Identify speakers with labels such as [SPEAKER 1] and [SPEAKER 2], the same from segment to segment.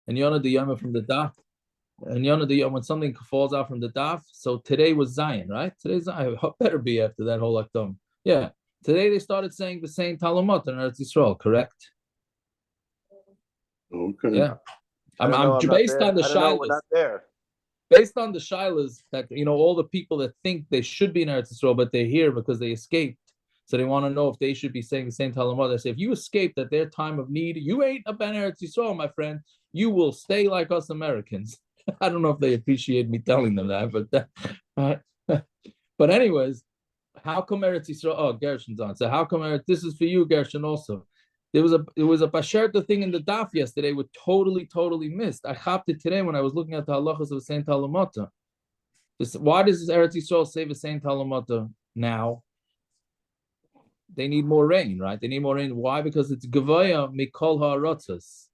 [SPEAKER 1] And Yonah the Yoma from the Daf. And Yonah the Yoma, when something falls out from the Daf. So today was Zion, right? Today's Zion. Better be after that whole Akdom. Yeah. Today they started saying the same Talmud in Eretz Yisrael, correct?
[SPEAKER 2] Okay.
[SPEAKER 1] Yeah. I'm based on the shilas. Based on the shilas that all the people that think they should be in Eretz Yisrael, but they're here because they escaped. So they want to know if they should be saying the same Talmud. They say, if you escaped at their time of need, you ain't a Ben Eretz Yisrael, my friend. You will stay like us Americans. I don't know if they appreciate me telling them that, but anyways, how come Eretz Yisrael? Oh, Gershon's on. So how come Eretz? This is for you, Gershon. Also, there was a Basherta thing in the Daf yesterday, we totally missed. I hopped it today when I was looking at the halachas of Saint Talamata. Why does Eretz Yisrael say the Saint Talamata now? They need more rain, right? They need more rain. Why? Because it's Gevaya Mikol Ha'arotzos.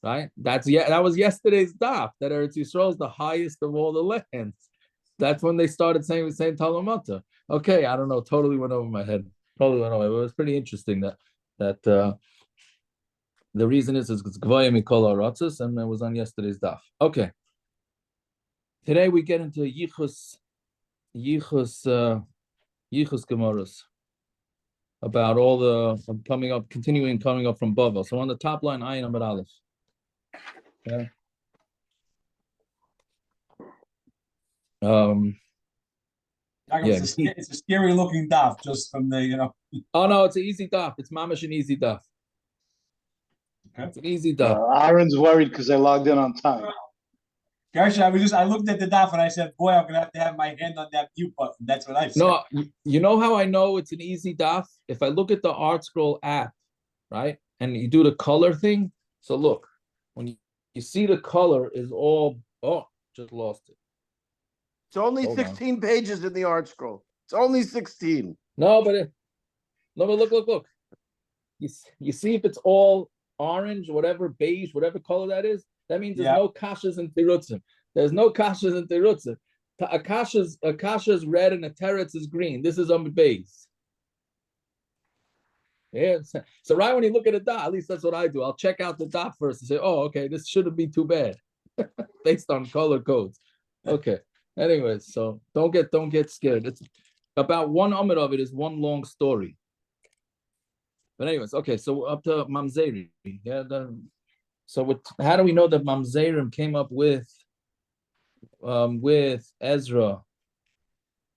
[SPEAKER 1] Right? That was yesterday's Daf, that Eretz Yisrael is the highest of all the lands. That's when they started saying the same Talamata. Okay, I don't know. Totally went over my head. Totally went over. It was pretty interesting that the reason is it's Gvaya Mikol Ha'arotzos, and it was on yesterday's Daf. Okay. Today we get into Yichus Gemaras about all the coming up from Bavel. So on the top line, Ayin Amud Aleph. Yeah.
[SPEAKER 3] It's a scary looking daf just from the
[SPEAKER 1] Oh no, it's an easy daf. It's mamash an easy daf. Okay. It's an easy daf.
[SPEAKER 2] Aaron's worried because I logged in on time.
[SPEAKER 3] Gershon, I looked at the daf and I said, boy, I'm gonna have to have my hand on that mute button. That's what I said.
[SPEAKER 1] No, you know how I know it's an easy daf? If I look at the Art Scroll app, right? And you do the color thing. So look, when you see the color is all just lost it.
[SPEAKER 4] It's only 16 pages in the Art Scroll. It's only 16.
[SPEAKER 1] No, but look. You see if it's all orange, whatever, beige, whatever color that is, that means there's no kashas and terutzim. There's no kashas and terutzim. A kasha is red and a teretz is green. This is on the base. Yeah. So right when you look at a dot, at least that's what I do. I'll check out the dot first and say, oh, okay, this shouldn't be too bad, based on color codes. Okay. Anyways, so don't get scared. It's about one amud of it is one long story. But anyways, okay, so up to Mamzeri. Yeah. How do we know that Mamzerim came up with Ezra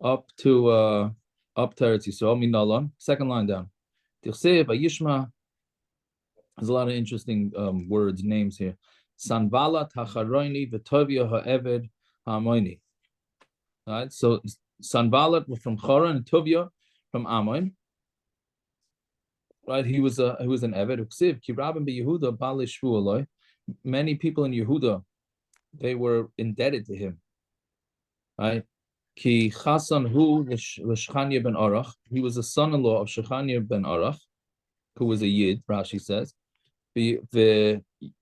[SPEAKER 1] up to Eretz Yisrael? Minalan. Second line down. Tichsev Ayishma. There's a lot of interesting words, names here. Sanvalat Hacharoini V'Tovia Ha'eved Ha'amoini. All right, so Sanvalat was from Choran and Tovia from Ammon. Right, he was an Eved. Uksiv Kirabim beYehuda Bali Shvu Aloi. Many people in Yehuda, they were indebted to him. Right, Ki Chasan Hu Shechania ben Arach. He was a son-in-law of Shechania ben Arach, who was a Yid. Rashi says, the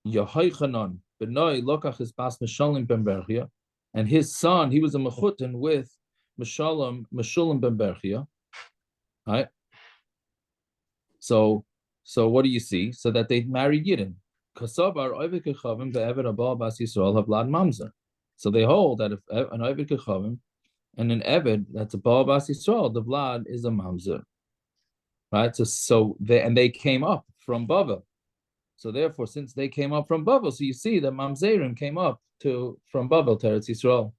[SPEAKER 1] Yehochanan benoi lokach his bas Meshalim ben Berchia, and his son, he was a mechutin with Meshalim ben Berchia. Right. So what do you see? So that they married Yidden. So they hold that if an Ovid Kechavim and an Eved that's a Baal Bas Yisrael, the Vlad is a Mamzer. Right? So they came up from Bavel. So therefore, since they came up from Bavel, so you see that Mamzerim came up from Bavel to Eretz Yisrael.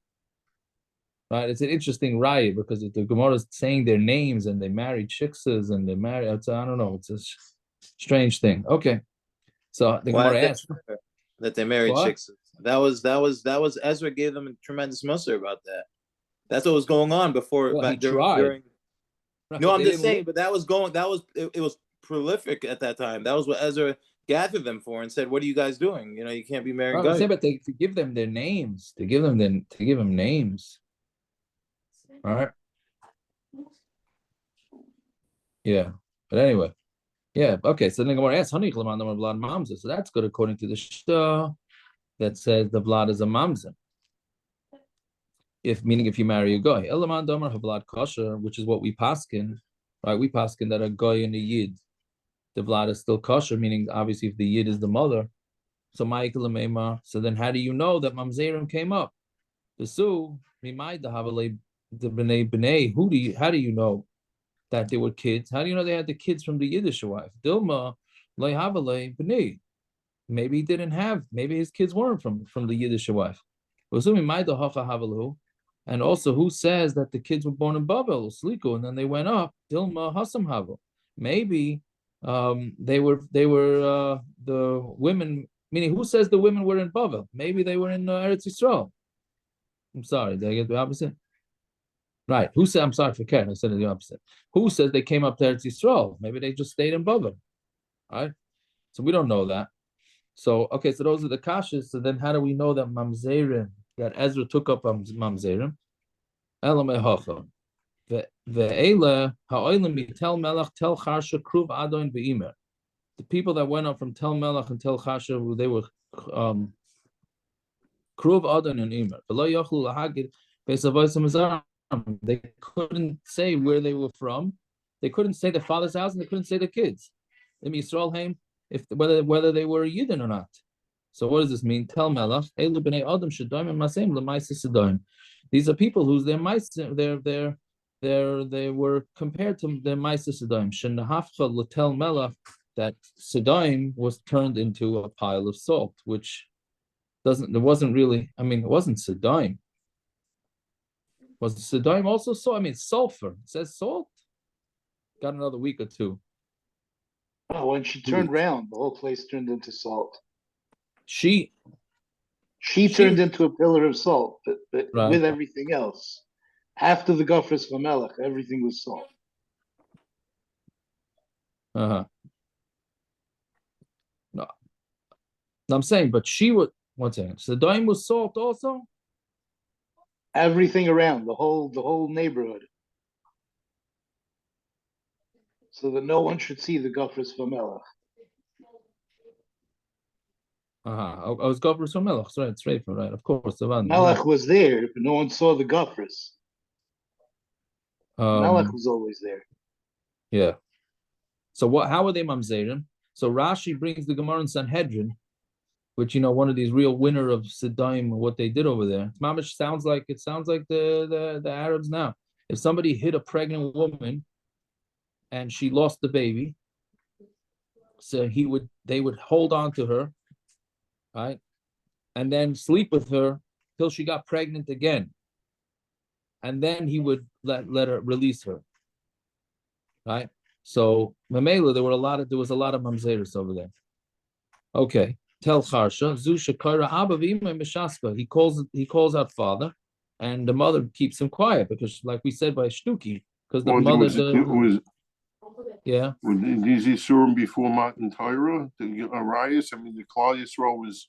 [SPEAKER 1] Right? It's an interesting riot because the Gemara is saying their names and they married shiksas and they married. I don't know. It's a strange thing. Okay, so the Gemara asked
[SPEAKER 5] that they married shiksas. That was Ezra gave them a tremendous muster about that. That's what was going on before.
[SPEAKER 1] Well,
[SPEAKER 5] during no, I'm just saying, but that was it was prolific at that time. That was what Ezra gathered them for and said, "What are you guys doing? You can't be married."
[SPEAKER 1] Right, but to give them their names, to give them names. All right. Yeah. But anyway. Yeah. Okay. So then Gemara asks, Honey, Vlad Mamza. So that's good according to the Shita that says the Vlad is a Mamza. If you marry a guy. Elaman Domer Vlad Kosher, which is what we paskin, right? We paskin that a guy and a Yid, the Vlad is still kosher, meaning obviously if the Yid is the mother, So Michael Mema. So then, how do you know that Mamzerim came up? The Su remind the Havalei the Bnei. How do you know that they were kids? How do you know they had the kids from the Yiddish wife? Dilma lay Havalei Bnei. Maybe he didn't have. Maybe his kids weren't from the Yiddish wife. And also, who says that the kids were born in Babel, Sliko, and then they went up? Dilma Hasam Havel. Maybe they were the women. Meaning, who says the women were in Babel? Maybe they were in Eretz Yisrael. I'm sorry, did I get the opposite? Right. Who said? I'm sorry for Ken. I said the opposite. Who says they came up to Eretz Yisrael? Maybe they just stayed in Babel. All right. So we don't know that. So okay. So those are the kashas. So then, how do we know that Mamzerim, that Ezra took up Mamzerim? Elamei Hacha. Ve'ela ha'olim tel melach tel charsha kruv adon be'imer. The people that went up from Tel Melach and Tel Chasha, they were Kruv Adon and Imer. They couldn't say where they were from. They couldn't say the father's house, and they couldn't say the kids. In Yisrael Haim, if whether they were Yidden or not. So what does this mean? Tel Melach, Elu b'nei Adam Shadoim and Masem l'Maisa Sedoim. These are people whose they were compared to their Maisa Sedoim. Shenahafcha l'Tel Melach. That Sedaim was turned into a pile of salt, which it wasn't Sedaim. Was Sedaim also salt? Sulfur. It says salt. Got another week or two.
[SPEAKER 2] Oh, when she turned around, the whole place turned into salt.
[SPEAKER 1] She
[SPEAKER 2] turned into a pillar of salt, but
[SPEAKER 1] right.
[SPEAKER 2] With everything else. After the Gofres Vamelech, everything was salt.
[SPEAKER 1] No, I'm saying, but she would. One second. Sedaim was salt also.
[SPEAKER 2] Everything around the whole neighborhood, so that no one should see the Gofres Vamelech.
[SPEAKER 1] I was Gofres from Melech, right? Straight from right. Of course,
[SPEAKER 2] Melech was there, but no one saw the Gofres. Melech was always there.
[SPEAKER 1] Yeah. So how are they mamzerim? So Rashi brings the Gemara in Sanhedrin, which one of these real winner of Sedaim, what they did over there. Mamish sounds like the Arabs now. If somebody hit a pregnant woman and she lost the baby, so they would hold on to her, right, and then sleep with her till she got pregnant again, and then he would let her release her, right? So Mamela, there was a lot of mamzeris over there. Okay. Tel Charsha, Zu Shekara Abba V'Ima Mishaska. He calls out father, and the mother keeps him quiet because, like we said by Shtuki, because the mother yeah.
[SPEAKER 6] Did he saw him before Matan Torah? The Arias? The Klal Yisrael was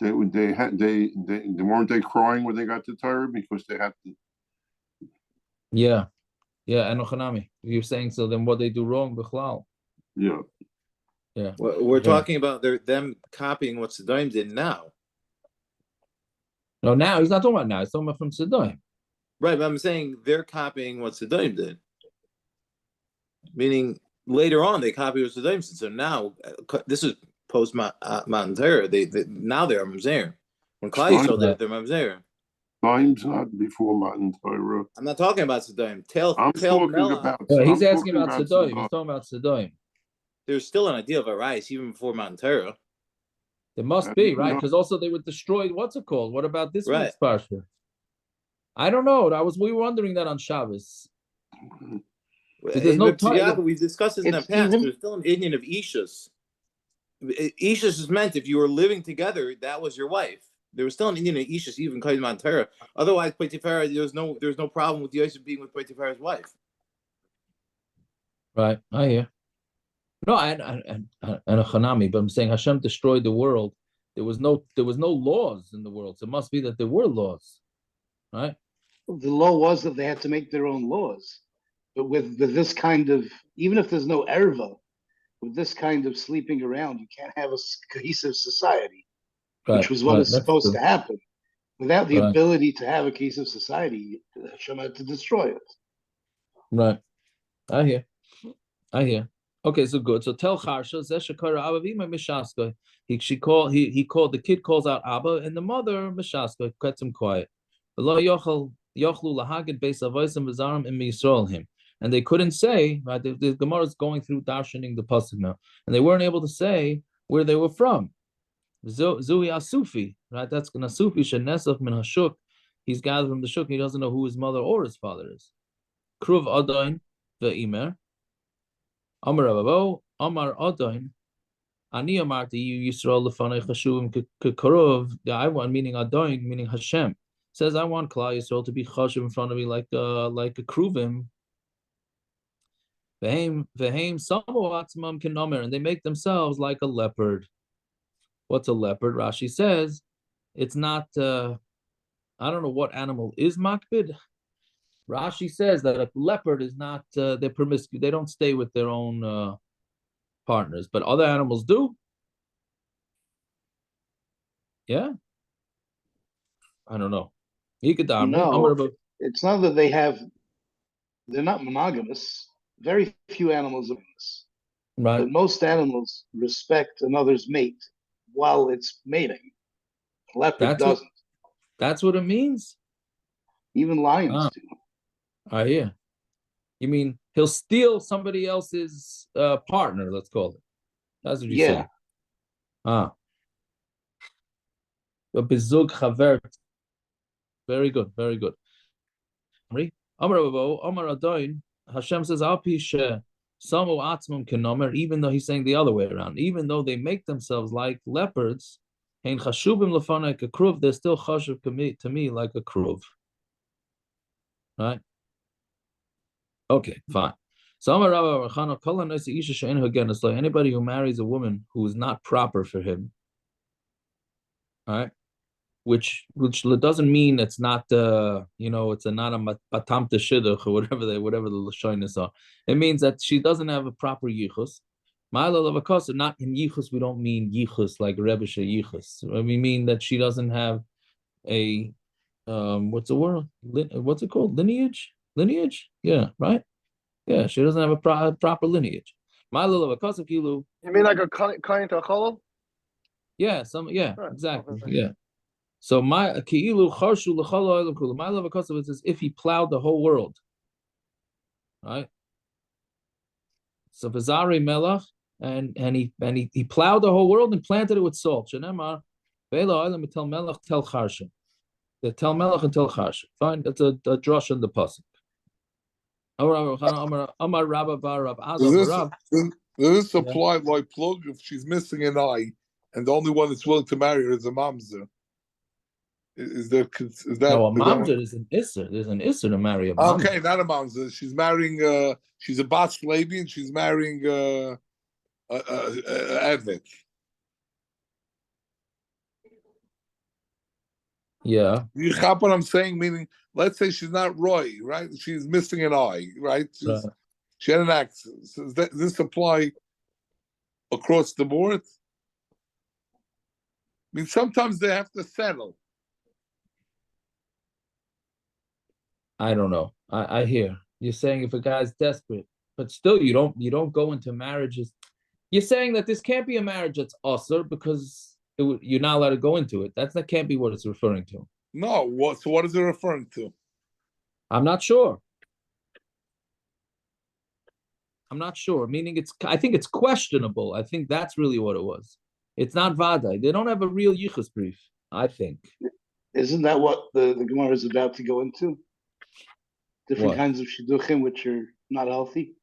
[SPEAKER 6] they weren't they crying when they got to Torah because they had to.
[SPEAKER 1] Yeah, Enochanami. You're saying so? Then what they do wrong, Bichlal?
[SPEAKER 6] Yeah.
[SPEAKER 1] Yeah.
[SPEAKER 5] Well, we're talking about them copying what Sedaim did now.
[SPEAKER 1] No, now he's not talking about now. He's talking about from Sedaim.
[SPEAKER 5] Right, but I'm saying they're copying what Sedaim did. Meaning later on they copied what Sedaim did. So now this is post Matan Torah. Now they're Mamzer. When Klal Yisrael did it, they're Mamzer.
[SPEAKER 6] Sedaim's not before Matan Torah.
[SPEAKER 5] I'm not talking about Sedaim.
[SPEAKER 1] He's asking about Sedaim. He's talking about Sedaim.
[SPEAKER 5] There's still an idea of a rice even before Matan Torah.
[SPEAKER 1] There must be, right? Because also they would destroy, what's it called? What about this week's parsha? I don't know. We were wondering that on Shabbos.
[SPEAKER 5] There's no time. We discussed this in the past. There's still an Indian of Ishus. Ishus is meant if you were living together, that was your wife. There was still an Indian of Ishus, even Kaiz Matan Torah. Otherwise, Potiphar, there's no problem with Yosef being with Potiphar's wife.
[SPEAKER 1] Right. I hear. No, and a Hanami, but I'm saying Hashem destroyed the world. There was no laws in the world. So it must be that there were laws, right?
[SPEAKER 2] The law was that they had to make their own laws, but with this kind of, even if there's no erva, with this kind of sleeping around, you can't have a cohesive society, which was what is supposed to happen. Without the ability to have a cohesive society, Hashem had to destroy it.
[SPEAKER 1] Right. I hear. Okay, so good. So tell Charsha, Zeshakara Abavima Mishaska. He kid calls out Abba, and the mother Mishaska gets him quiet. Yochlu Lahagid Beis Avosim Vizarim in Yisrael him. And they couldn't say, right? The Gemara is going through darshaning the pasuk now, and they weren't able to say where they were from. Zui Asufi, right? That's Nasufi Shenesaf Min Hashuk. He's gathered from the shuk. He doesn't know who his mother or his father is. Kruv Adain ve'imer. Amar Rababo, Amar Adain. Ani Amarti Yisrael lefanei chashuvim kekarov. I want, meaning Adain, meaning Hashem, says I want Klal Yisrael to be chashuv in front of me like a kruvim. Vehem samu atzmam kenomer, and they make themselves like a leopard. What's a leopard? Rashi says it's not. I don't know what animal is makbid. Rashi says that a leopard is not. They're promiscuous. They don't stay with their own partners, but other animals do. Yeah, I don't know.
[SPEAKER 2] No, it's not that they have. They're not monogamous. Very few animals are monogamous.
[SPEAKER 1] Right.
[SPEAKER 2] But most animals respect another's mate while it's mating. A leopard doesn't.
[SPEAKER 1] That's what it means?
[SPEAKER 2] Even lions do.
[SPEAKER 1] I hear. You mean he'll steal somebody else's partner, let's call it. That's what you say. Bezug chavert. Very good, very good. Amar Adain, Hashem says, even though he's saying the other way around, even though they make themselves like leopards, they're still chashuv to me like a kruv. Right? Okay, fine. So anybody who marries a woman who is not proper for him, right? Which doesn't mean it's not it's not a batam shidduch or whatever the lashonis are. It means that she doesn't have a proper yichus. Not in yichus, we don't mean yichus like Rebbe's yichus. We mean that she doesn't have a what's the word? What's it called? Lineage? Yeah, right. Yeah, she doesn't have a proper lineage. You
[SPEAKER 4] mean like a kind to cholol?
[SPEAKER 1] Yeah, exactly. Okay. Yeah. So my ki'ilu charshu l'chol ha'olam kulu. My love of it says if he plowed the whole world, right? So v'zari melach, and he plowed the whole world and planted it with salt. Shenemar ve'lo ha'olam tel melach tel charshu. The tel melach and tel charshu. Fine, that's a drush in the pasuk. Amar Rabba bar Rab Azar.
[SPEAKER 7] Does this apply like plug if she's missing an eye and the only one that's willing to marry her is a mamzer? Is that
[SPEAKER 1] no? A mamzer is an isser. There's an isser to marry a mamzer.
[SPEAKER 7] Okay, not a mamzer. She's marrying. She's a bas lady and she's marrying a evet.
[SPEAKER 1] Yeah.
[SPEAKER 7] You have what I'm saying? Meaning, let's say she's not Roy, right? She's missing an eye, right? She had an accident. So does this apply across the board? I mean, sometimes they have to settle.
[SPEAKER 1] I don't know. I hear you're saying if a guy's desperate, but still you don't go into marriages. You're saying that this can't be a marriage that's usher because you're not allowed to go into it. That can't be what it's referring to.
[SPEAKER 7] No. So what is it referring to?
[SPEAKER 1] I'm not sure. Meaning I think it's questionable. I think that's really what it was. It's not vadai. They don't have a real yichus brief, I think.
[SPEAKER 2] Isn't that what the Gemara is about to go into? Different kinds of shidduchim which are not healthy.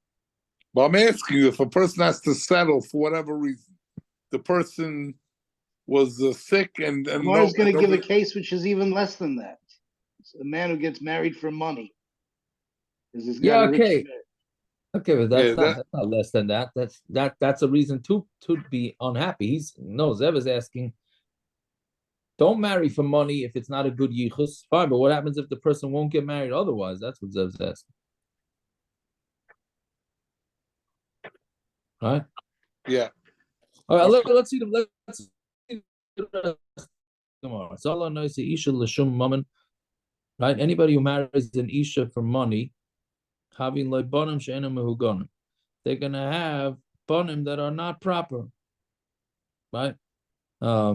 [SPEAKER 7] But I'm asking you, if a person has to settle for whatever reason, the person was sick and
[SPEAKER 2] Gemara is going to give a case which is even less than that. It's a man who gets married for money.
[SPEAKER 1] Okay, but that's not less than that. That's a reason to be unhappy. Zev is asking, don't marry for money if it's not a good yichus. Fine, but what happens if the person won't get married otherwise? That's what Zev's asking. Right?
[SPEAKER 7] Yeah.
[SPEAKER 1] All right, let's see the tomorrow. It's all nice isha l'shum mammon. Right? Anybody who marries an isha for money, having leibanim she'enam mehuganim, they're gonna have banim that are not proper, right? Now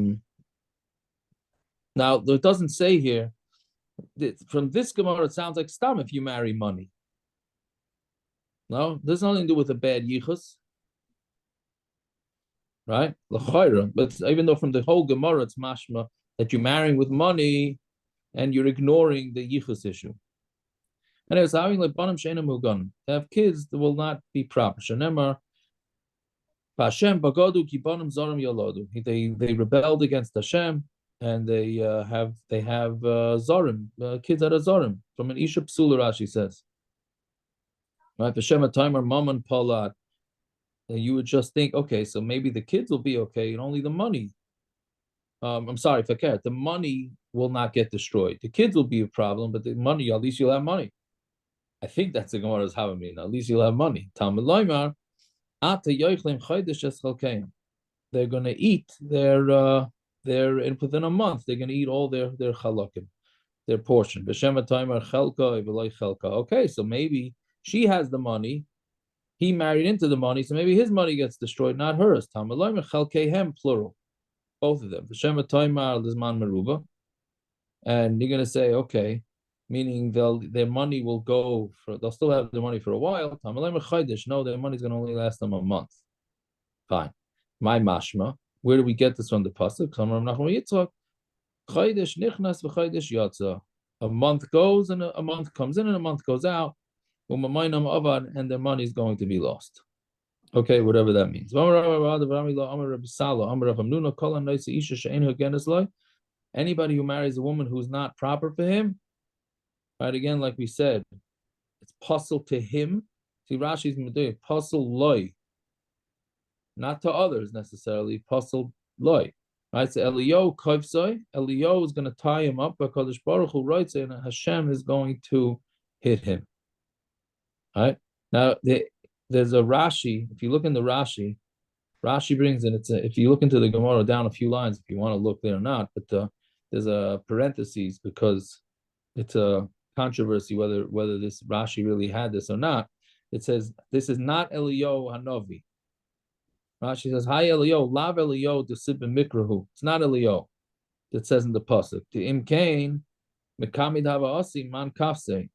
[SPEAKER 1] it doesn't say here. From this Gemara, it sounds like stam if you marry money. No, there's nothing to do with a bad yichus, right? But even though from the whole Gemara it's mashma that you're marrying with money and you're ignoring the yichus issue. Anyways, having like banim she'ena mugan, to have kids that will not be proper. Shenemar, Hashem bagadu ki banim zarim yalodu. They rebelled against Hashem and they have zarim, kids that are zarim from an isha psula. Rashi says, right? Hashem timer mom and palat. You would just think, okay, so maybe the kids will be okay, and only the money. I'm sorry, fakir. The money will not get destroyed. The kids will be a problem, but the money, at least you'll have money. I think that's the Gemara's Havamina. At least you'll have money. Talmud Loimar, ata yoichlem chodesh es chalkeim. They're going to eat their within a month. They're going to eat all their chalakim, their portion. B'shem timer chelka v'loy chelka. Okay, so maybe she has the money. He married into the money, so maybe his money gets destroyed, not hers. Talmud Loimar chelkehem plural, both of them. B'shem timer lizman meruba. And you're going to say, okay, meaning their money will go for, they'll still have their money for a while. No, their money's going to only last them a month. Fine. My mashma, where do we get this from the pasuk? A month goes and a month comes in and a month goes out, and their money is going to be lost. Okay, whatever that means. Anybody who marries a woman who's not proper for him, right? Again, like we said, it's puzzle to him. See, Rashi's meduyik, puzzle loy, not to others necessarily. Puzzle loy, right? So Eliyahu kovsoy, Eliyahu is going to tie him up. But Kadosh Baruch Hu writes, and Hashem is going to hit him. Right now, there's a Rashi. If you look in the Rashi brings in. If you look into the Gemara down a few lines, if you want to look there or not, but there's a parentheses because it's a controversy whether this Rashi really had this or not. It says this is not Eliyahu Hanovi. Rashi says, "Hi Eliyahu, lav Eliyahu desib mikrahu." It's not Eliyahu. It says in the pasuk, "To imkain mekamid hava asi man kafse."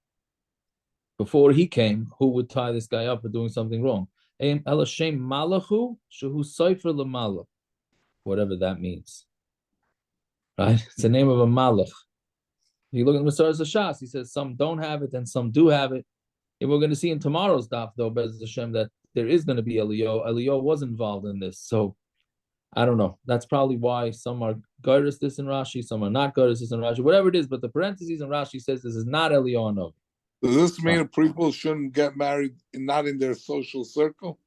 [SPEAKER 1] Before he came, who would tie this guy up for doing something wrong? Elashem malahu shehu sofer lemalach, whatever that means. Right? It's the name of a malach. If you look at Masaras Hashas, he says some don't have it and some do have it. And we're going to see in tomorrow's daf, though, Bez Hashem, that there is going to be Eliyahu. Eliyahu was involved in this. So I don't know. That's probably why some are Gairis this in Rashi, some are not Gairis this in Rashi, whatever it is. But the parentheses in Rashi says this is not Eliyahu Novi.
[SPEAKER 7] Does this mean people shouldn't get married not in their social circle?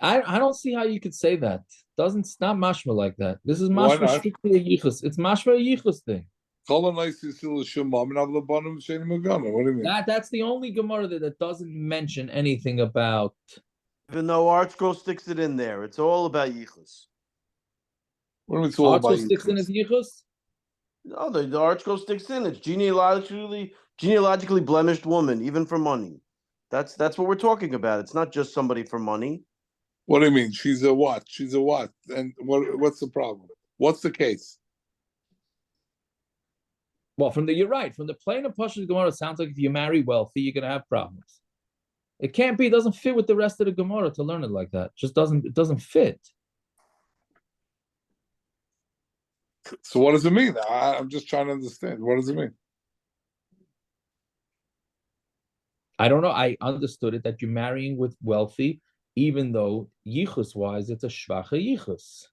[SPEAKER 1] I don't see how you could say that. It's not mashma like that. This is mashma strictly a yichus. It's mashma a yichus thing.
[SPEAKER 7] What do you mean?
[SPEAKER 1] That's the only Gemara that doesn't mention anything about.
[SPEAKER 4] Even though ArtScroll sticks it in there, it's all about yichus.
[SPEAKER 7] What do we talk about?
[SPEAKER 1] ArtScroll sticks in his yichus?
[SPEAKER 4] No, the ArtScroll sticks in. It's genealogically blemished woman, even for money. That's what we're talking about. It's not just somebody for money.
[SPEAKER 7] What do you mean? She's a what? She's a what? And what's the problem? What's the case?
[SPEAKER 1] Well, you're right. From the plain of Pashas Gemara, it sounds like if you marry wealthy, you're going to have problems. It can't be. It doesn't fit with the rest of the Gemara to learn it like that. It doesn't fit.
[SPEAKER 7] So what does it mean? I'm just trying to understand. What does it mean?
[SPEAKER 1] I don't know. I understood it that you're marrying with wealthy, even though yichus-wise, it's a shvacha yichus.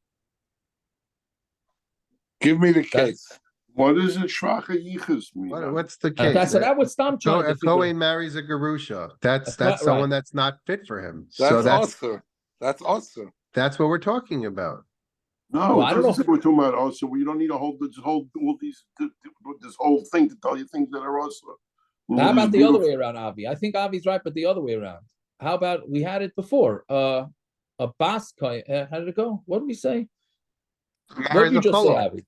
[SPEAKER 7] Give me the case.
[SPEAKER 6] What does a shvacha yichus mean?
[SPEAKER 8] What's the case?
[SPEAKER 1] That's what Stam trying to figure.
[SPEAKER 8] If Kohen marries a gerusha, that's someone that's not fit for him.
[SPEAKER 7] That's also. That's also.
[SPEAKER 8] That's what we're talking about.
[SPEAKER 6] No, I don't know. We're talking about also. We don't need this whole thing to tell you things that are also.
[SPEAKER 1] How about the other way around, Avi? I think Avi's right, but the other way around. How about we had it before? A baskai. How did it go? What did we say? What did you just say, Avi?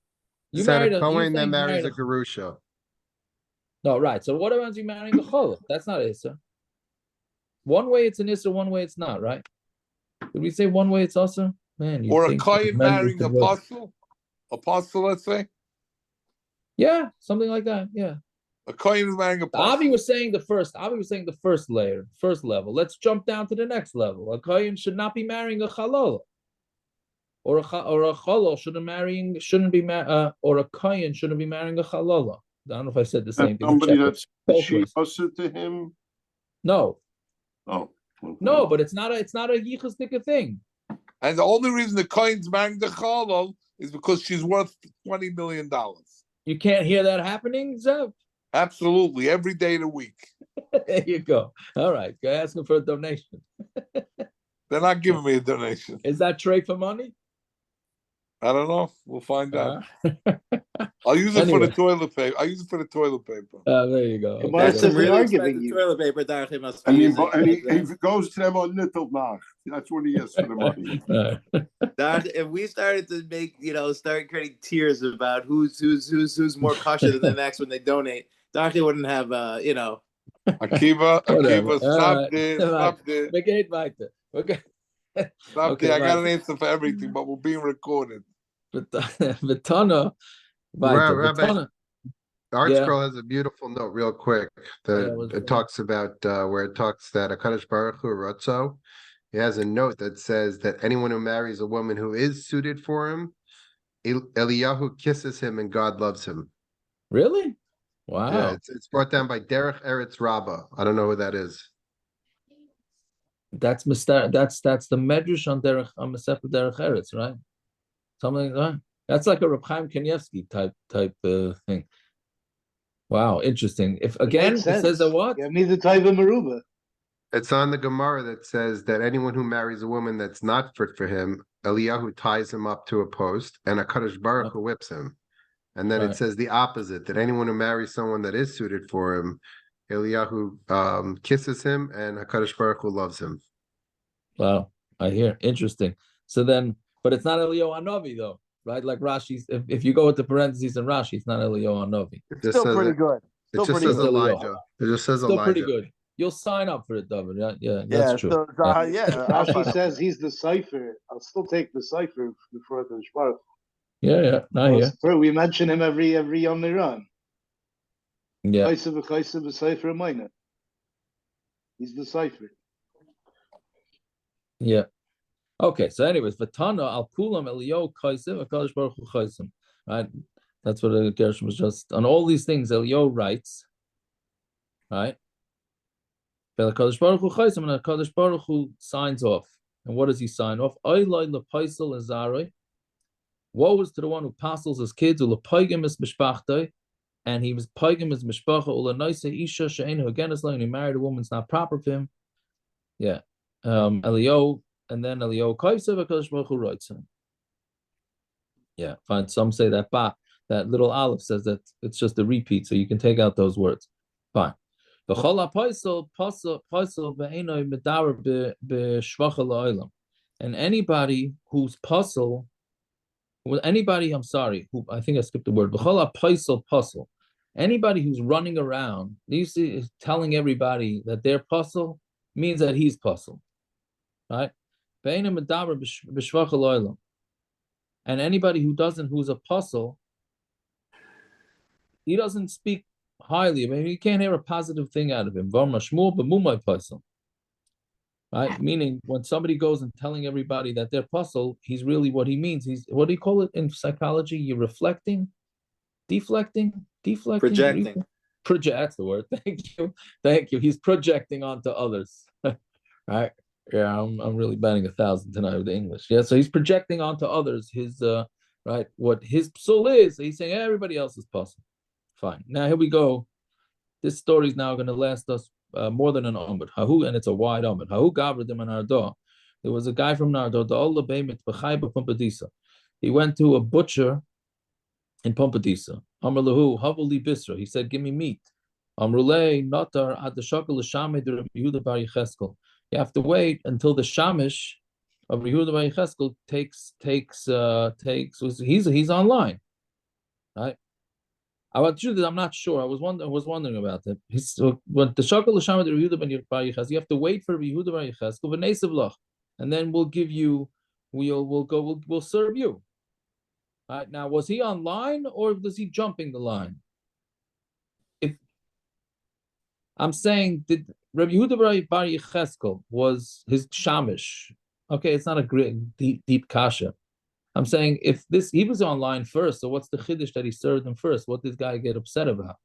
[SPEAKER 8] You married a Kohen that marries a gerusha.
[SPEAKER 1] No, right. So what about you marrying a cholot? That's not Issa. One way it's an Issa, one way it's not, right? Did we say one way it's also? Man, you
[SPEAKER 7] Or a
[SPEAKER 1] think
[SPEAKER 7] kohen marrying apostle? Apostle, let's say?
[SPEAKER 1] Yeah, something like that. Yeah.
[SPEAKER 7] A kohen is marrying apostle.
[SPEAKER 1] Avi was saying the first layer, first level. Let's jump down to the next level. A kohen should not be marrying a chalol. Or a chalol shouldn't be or a kohen shouldn't be marrying a chalola. I don't know if I said the same thing.
[SPEAKER 6] Somebody that's she usher to him.
[SPEAKER 1] No.
[SPEAKER 6] Oh. Okay.
[SPEAKER 1] No, but it's not a yichusdika thing.
[SPEAKER 7] And the only reason the kohen's marrying the chalol is because she's worth $20 million.
[SPEAKER 1] You can't hear that happening, Zev?
[SPEAKER 7] Absolutely, every day of the week.
[SPEAKER 1] There you go. All right, go ask them for a donation.
[SPEAKER 7] They're not giving me a donation.
[SPEAKER 1] Is that trade for money?
[SPEAKER 7] I don't know. We'll find out. I'll use it for the toilet paper. There
[SPEAKER 1] you go.
[SPEAKER 5] Okay. That's some really expensive toilet paper.
[SPEAKER 6] And he goes to them on Nittelbach. That's what he is for the money.
[SPEAKER 5] If we started to make, start creating tiers about who's more kosher than the next when they donate, Doctor wouldn't have,
[SPEAKER 7] Akiva, stop this.
[SPEAKER 1] Okay.
[SPEAKER 7] Stop there. I got an answer for everything, but we're being recorded.
[SPEAKER 1] Vitana.
[SPEAKER 8] Rabbi, ArtScroll has a beautiful note, real quick. It talks about where it talks that HaKadosh Baruch Hu Rotzo. He has a note that says that anyone who marries a woman who is suited for him, Eliyahu kisses him and God loves him.
[SPEAKER 1] Really? Wow.
[SPEAKER 8] Yeah, it's brought down by Derech Eretz Rabbah. I don't know who that is.
[SPEAKER 1] That's the Medrash on Masechet Derech Eretz, right? Something like that. That's like a Reb Chaim Kanievsky type thing. Wow, interesting. If again it says that what?
[SPEAKER 2] Give me the type of Maruba.
[SPEAKER 8] It's on the Gemara that says that anyone who marries a woman that's not fit for him, Eliyahu ties him up to a post, and HaKadosh Baruch Hu whips him. And then it says the opposite, that anyone who marries someone that is suited for him, Eliyahu kisses him, and HaKadosh Baruch Hu loves him.
[SPEAKER 1] Wow, I hear. Interesting. So then, but it's not Eliyahu Hanavi though, right? Like Rashi's, if you go with the parentheses in Rashi, it's not Eliyahu Hanavi.
[SPEAKER 4] It's still pretty good.
[SPEAKER 8] It just says Elijah. It just says
[SPEAKER 1] Elijah. Still pretty good. You'll sign up for it, David. Yeah, that's true.
[SPEAKER 2] Rashi says he's the cipher. I'll still take the cipher before the Shvar.
[SPEAKER 1] Yeah.
[SPEAKER 2] We mention him every Yom Niran.
[SPEAKER 1] Yeah.
[SPEAKER 2] He's the cipher.
[SPEAKER 1] Yeah. Okay. So, anyways, Vatana al Kulam Eliyahu Kaisim Hakadosh Baruch Hu Kaisim. Right. That's what the Gershom was just on all these things. Eliyahu writes. Right. Hakadosh Baruch Hu Kaisim, and Hakadosh Baruch Hu signs off. And what does he sign off? Oilai lepaisel azarei. Woe is to the one who parcels his kids, ulepaigim his mishpachtoi, and he was paigim his mishpacha, ulenoise isha she'enu again as long he married a woman, it's not proper for him. Yeah. Eliyahu, and then Eliyahu Kaisev HaKadosh Baruch Hu writes him. Yeah, fine. Some say that that little aleph says that it's just a repeat, so you can take out those words. Fine. And anybody who's puzzle, I'm sorry, who I think I skipped the word. Puzzle. Anybody who's running around, you see, is telling everybody that they're puzzle means that he's puzzle, right? And anybody who's a puzzle, he doesn't speak highly. I mean, you can't hear a positive thing out of him. Right? Meaning, when somebody goes and telling everybody that they're puzzle, he's really what he means. He's, what do you call it in psychology? You're reflecting, deflecting,
[SPEAKER 5] projecting.
[SPEAKER 1] That's the word. Thank you. He's projecting onto others. Right? Yeah, I'm really batting 1,000 tonight with the English. Yeah, so he's projecting onto others his right, what his soul is. So he's saying everybody else is puzzle. Fine. Now here we go. This story is now going to last us more than an Amud. Hahu, and it's a wide Amud. Hahu Gavradim and Nardo. There was a guy from Nardo. He went to a butcher in Pompadisa. Amr lahu havuli bisra. He said, "Give me meat." Amrulei natar ad shakal l'shamei de Yehuda bar Yecheskel. You have to wait until the shamish of Yehuda bar Yecheskel takes. He's online, right? I'm not sure. I was wondering about that. When the shakal l'shamei de Yehuda bar Yecheskel, you have to wait for Yehuda bar Yecheskel v'neisav lach. and then we'll serve you. All right, now, was he online or was he jumping the line? If I'm saying, did Rabbi Yehuda bar Yecheskel was his shamish? Okay, it's not a great deep kasha. I'm saying if he was online first, so what's the chiddush that he served him first? What did this guy get upset about?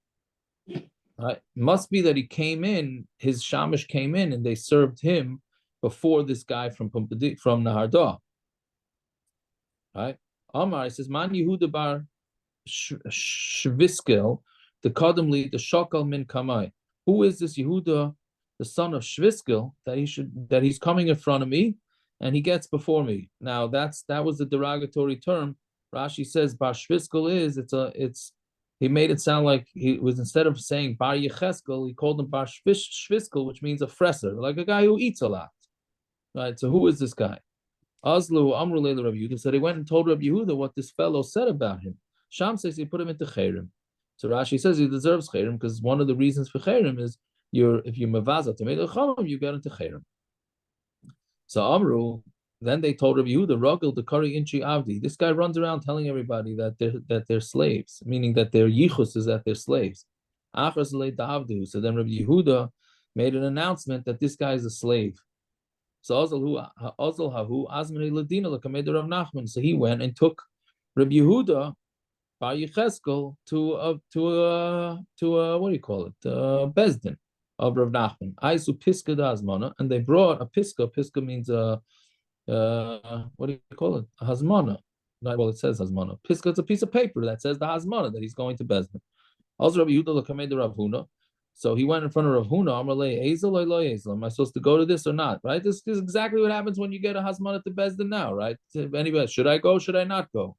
[SPEAKER 1] Right? Must be that he came in, his shamish came in, and they served him before this guy from Nahardah. Right? Amar, it says, Man Yehuda bar Shviskel, the Kadimli, the Shakal min Kamai. Who is this Yehuda, the son of Shviskel, that he's coming in front of me and he gets before me? Now that was the derogatory term. Rashi says bar Shviskel he made it sound like he was, instead of saying bar Yecheskel, he called him bar Shviskel, which means a fresser, like a guy who eats a lot. Right? So who is this guy? Azlu Amru Leila Rabbi Yehuda. So they went and told Rabbi Yehuda what this fellow said about him. Sham says he put him into Chayrim. So Rashi says he deserves Chayrim because one of the reasons for Chayrim is if you mavaza to make a Chayrim, you get into Chayrim. So Amru, then they told Rabbi Yehuda, Rogel the Kari Inchi Avdi. This guy runs around telling everybody that they're slaves, meaning that their yichus is that they're slaves. Achas le Davdu. So then Rabbi Yehuda made an announcement that this guy is a slave. So So he went and took Rabbi Yehuda bar Yecheskel to what do you call it? Bezdin of Rav Nachman. Aisu Piska da Hazmana, and they brought a Piska. Piska means what do you call it? A Hazmana. Not well, it says Hazmana. Piska is a piece of paper that says the Hazmana that he's going to Bezdin. Also Rabbi Yehuda l'kamei de Rav Huna. So he went in front of Rav Huna. Amalei Ezel or lo Ezel. Am I supposed to go to this or not? Right. This is exactly what happens when you get a Hazmana to Bezdin now. Right. Anybody, should I go? Should I not go?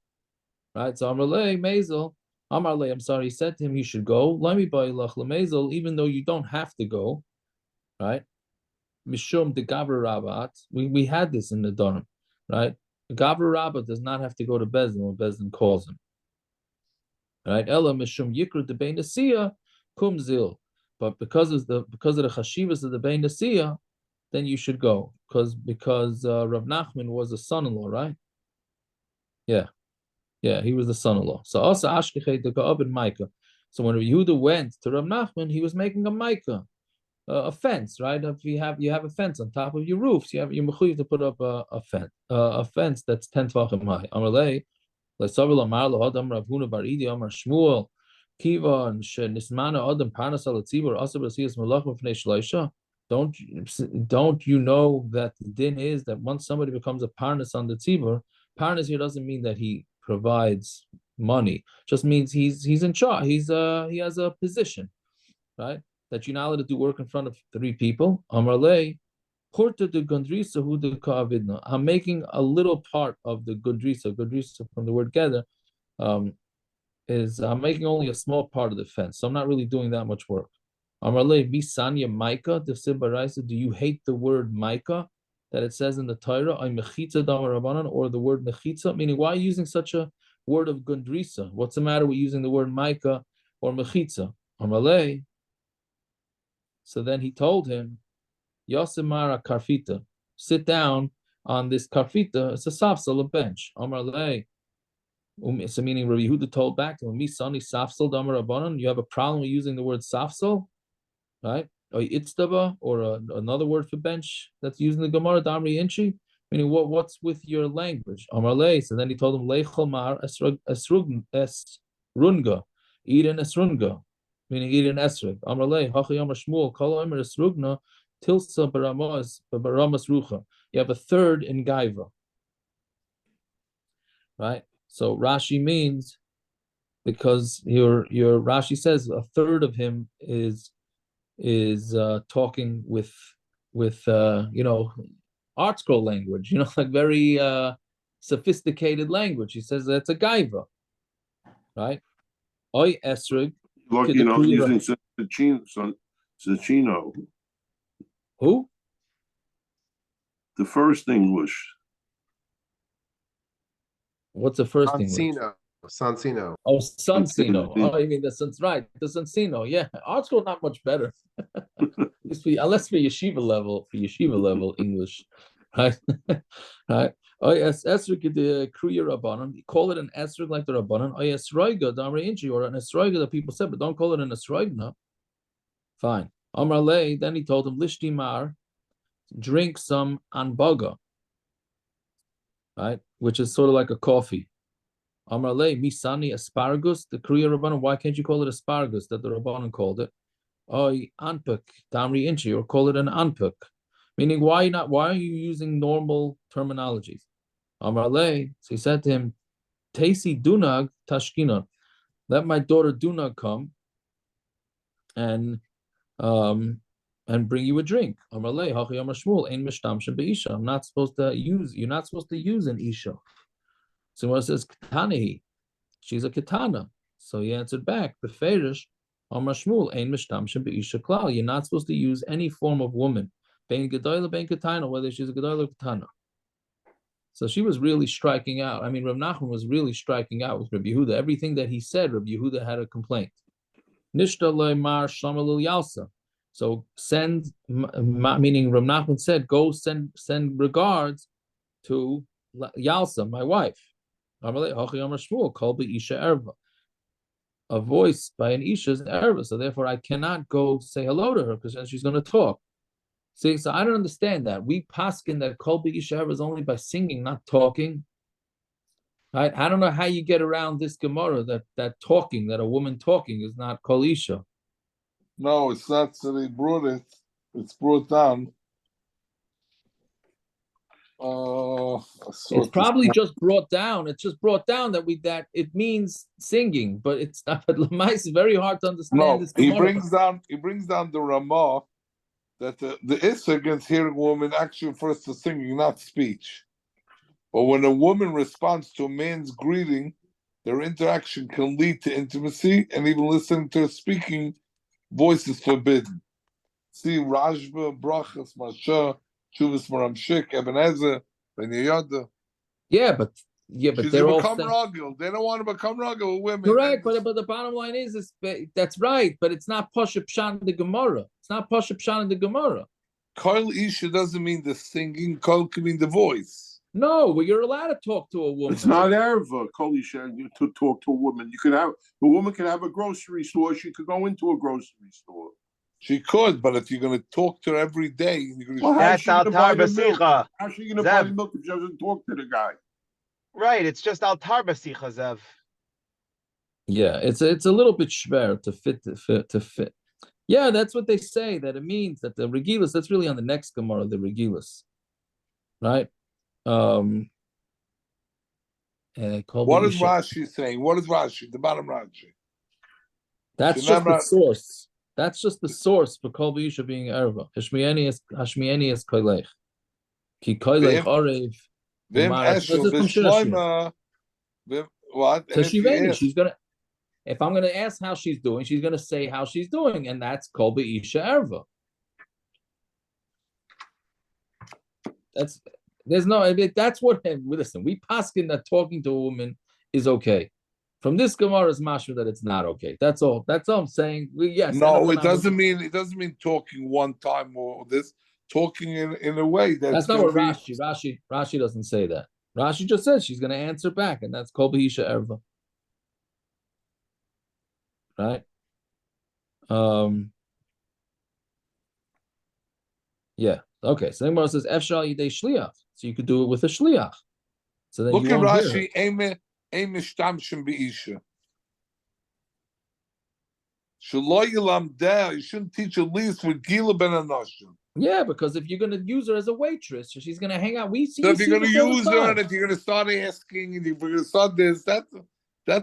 [SPEAKER 1] Right. So Amalei Mezel. Amalei, I'm sorry. He said to him, you should go. Let me buy lach lemezel, even though you don't have to go. Right. Mishum de Gavra Rabat. We had this in the Durham. Right. Gavra Rabat does not have to go to Bezdin when Bezdin calls him. Right. Ella Mishum Yikra de Bein Nasiya Kum Zil. But because of the chashivas of the Bein Nasiya, then you should go because Rav Nachman was a son-in-law, right? Yeah, he was the son-in-law. So also Ashkechei the Ga'ab Micah. So when Yehuda went to Rav Nachman, he was making a Micah, a fence, right? If you have a fence on top of your roofs, you're mechuyev to put up a fence that's 10 tvachim high. Amalei, le'savel amar lo'adam Rav Huna bar Idi amar Shmuel. Kivan shenismana adam parnas al tzibur asab asiyas malach mifnei shloisha. Don't you know that the din is that once somebody becomes a parnas on the tzibur, parnas here doesn't mean that he provides money, just means he's in charge. He has a position, right? That you're not allowed to do work in front of 3 people. Amarle porta de gondrisa hu de ka'avidna. I'm making a little part of the gondrisa. Gondrisa from the word gather. Is I'm making only a small part of the fence, so I'm not really doing that much work. Amarle bisanya Micah the Sibaraisa. Do you hate the word Micah that it says in the Torah? I mechitza damarabanan, or the word mechitza, meaning why are you using such a word of gundrisa? What's the matter with using the word Micah or mechitza? Amarle. So then he told him, Yosemara karfita, sit down on this karfita. It's a safsal, a bench. Amarle. So meaning Rabbi Yehuda told back to him, "Misani safsal damar abanon." You have a problem with using the word safsal, right? Or itztaba, or another word for bench that's using the Gemara damri inchi. Meaning, what's with your language? Amarle. So then he told him, "Leichol mar esrunga, eat an esrunga," meaning eat an esrog. Amarle hachi amar Shmuel kol omer esrugna tilsa baramas rucha. You have a third in gaiva, right? So Rashi means because your Rashi says a third of him is talking with art scroll language, like very sophisticated language. He says that's a gaiva, right? Oy esrig.
[SPEAKER 6] Look, using Sacchino.
[SPEAKER 1] Who?
[SPEAKER 6] The first English.
[SPEAKER 1] What's the first thing?
[SPEAKER 8] Sansino.
[SPEAKER 1] Oh, Sansino. Oh, you mean the Sansino? Yeah, art school not much better. Unless for yeshiva level English. right? Right? Oh yes, esrog the kruya rabbanon. Call it an esrog like the rabbanon. Oh yes, roiga damri inchi, or an esroiga that people said, but don't call it an esroigna. Fine. Amar lei. Then he told him lishtimar, drink some anbaga, right? Which is sort of like a coffee. Amar lei misani asparagus. The kruya rabbanon. Why can't you call it asparagus that the rabbanon called it? Oh, anpuk damri inchi, or call it an anpuk. Meaning, why not? Why are you using normal terminologies? Amar lei. So he said to him, Tasi dunag tashkina. Let my daughter Dunag come and bring you a drink. Amar lei hachi amar Shmuel ein mishtamshin beisha. I'm not supposed to use. You're not supposed to use an isha. So when it says ketanehi, she's a ketana. So he answered back, beferish amar Shmuel ein mishtamshin beisha klal. You're not supposed to use any form of woman. Bein gedola bein ketana, whether she's a gedola or ketana. So she was really striking out. I mean, Rav Nachman was really striking out with Rabbi Yehuda. Everything that he said, Rabbi Yehuda had a complaint. Nishta mar shamalil yalsa. So send, meaning Rav Nachman said, go send regards to Yalsa, my wife. A voice by an isha is erva. So therefore, I cannot go say hello to her because then she's going to talk. See, so I don't understand that. We paskin that kol b'isha is only by singing, not talking. Right? I don't know how you get around this Gemara that talking, that a woman talking is not kol isha.
[SPEAKER 7] No, it's not. So they brought it. It's brought down.
[SPEAKER 1] It's probably just brought down. It's just brought down that it means singing, but it's not. But Lamais is very hard to understand.
[SPEAKER 7] No,
[SPEAKER 1] this
[SPEAKER 7] he brings down the Ramah that the issue against hearing women actually refers to singing, not speech. But when a woman responds to a man's greeting, their interaction can lead to intimacy, and even listening to her speaking voice is forbidden. See Rajba, Brachas, Masha, Chuvas Maramshik, Ebenezer, Ben Yehuda.
[SPEAKER 1] Yeah, but they're all
[SPEAKER 7] ruggle. They don't want to become ruggle with women.
[SPEAKER 1] Correct, but the bottom line is that's right, but it's not Pasha Pshan in the Gemara. It's not Pasha Pshan in the Gemara.
[SPEAKER 7] Kol Isha doesn't mean the singing. Kol can mean the voice.
[SPEAKER 1] No, well, you're allowed to talk to a woman.
[SPEAKER 6] It's not erva, Kol Isha, to talk to a woman. A woman can have a grocery store. She could go into a grocery store.
[SPEAKER 7] She could, but if you're going to talk to her every day, you're going to
[SPEAKER 9] that's altar b'sicha.
[SPEAKER 6] How's she going to buy the milk if she doesn't talk to the guy?
[SPEAKER 9] Right, it's just altar b'sicha, Zev.
[SPEAKER 1] Yeah, it's a little bit schwer to fit. Yeah, that's what they say, that it means that the Regilas, that's really on the next Gemara, the Regilas. Right?
[SPEAKER 7] What is Rashi saying? What is Rashi? The bottom Rashi.
[SPEAKER 1] That's just the source. That's just the source for Kol B'Isha being erva. Hashmieni is koilech. Ki koilech orev.
[SPEAKER 7] What?
[SPEAKER 1] She's gonna. If I'm gonna ask how she's doing, she's gonna say how she's doing, and that's Kol B'Isha erva. That's what. Listen, we paskin that talking to a woman is okay. From this Gemara is mashma that it's not okay. That's all. That's all I'm saying. Yes.
[SPEAKER 7] No, it doesn't mean talking one time or this. Talking in a way that's
[SPEAKER 1] not what Rashi doesn't say that. Rashi just says she's going to answer back, and that's Kol B'Isha erva. Right? Yeah. Okay. So Gemara says Efshal Yidei Shliach. So you could do it with a shliach. So then
[SPEAKER 7] look
[SPEAKER 1] at
[SPEAKER 7] Rashi. You shouldn't teach at least with Gila ben Anashim.
[SPEAKER 1] Yeah, because if you're going to use her as a waitress, she's going to hang out.
[SPEAKER 7] So if you're going to use her, and if you're going to start asking, and if you're going to start this, that's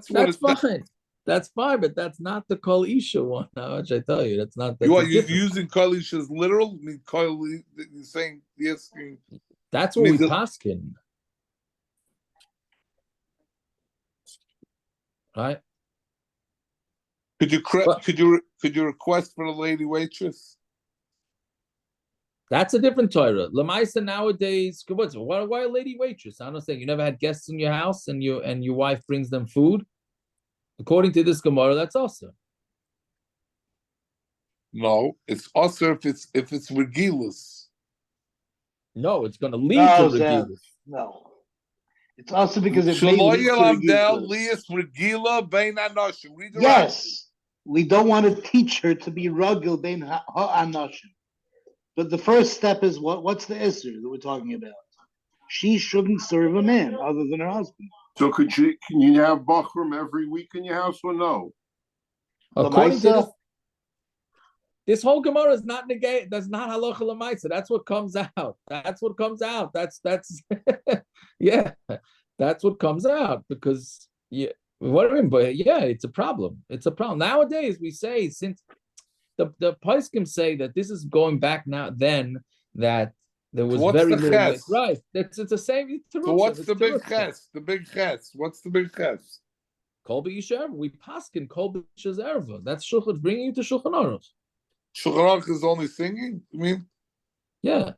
[SPEAKER 1] fine. That's fine, but that's not the Kol Isha one. Now, which I tell you, that's not.
[SPEAKER 7] You're using Kol Isha as literal. I mean, you're saying asking.
[SPEAKER 1] That's what we paskin. Right?
[SPEAKER 7] Could you request for a lady waitress?
[SPEAKER 1] That's a different Torah. Lamaisa nowadays, why a lady waitress? I'm not saying you never had guests in your house and your wife brings them food. According to this Gemara, that's also.
[SPEAKER 7] No, it's also if it's regilus.
[SPEAKER 1] No, it's going to lead to Regila.
[SPEAKER 2] No. It's also because it may lead to Regila. Yes. We don't want to teach her to be Ragil Bein Ha'anashim. But the first step is what's the Isser that we're talking about? She shouldn't serve a man other than her husband.
[SPEAKER 6] So can you have Bachram every week in your house or no?
[SPEAKER 1] According to this whole Gemara is not negate. That's not halacha l'maisa. That's what comes out. That's what comes out. That's yeah. That's what comes out because but yeah, it's a problem. It's a problem. Nowadays we say since the Paiskim say that this is going back now then that there was very little right. It's the same.
[SPEAKER 7] So what's the big ches? The big ches. What's the big ches?
[SPEAKER 1] Kol b'yisher. We paskin kol b'yisher's erva. That's shulchan bringing you to Shulchan Aruch.
[SPEAKER 7] Shulchan Aruch is only singing. You mean?
[SPEAKER 1] Yeah.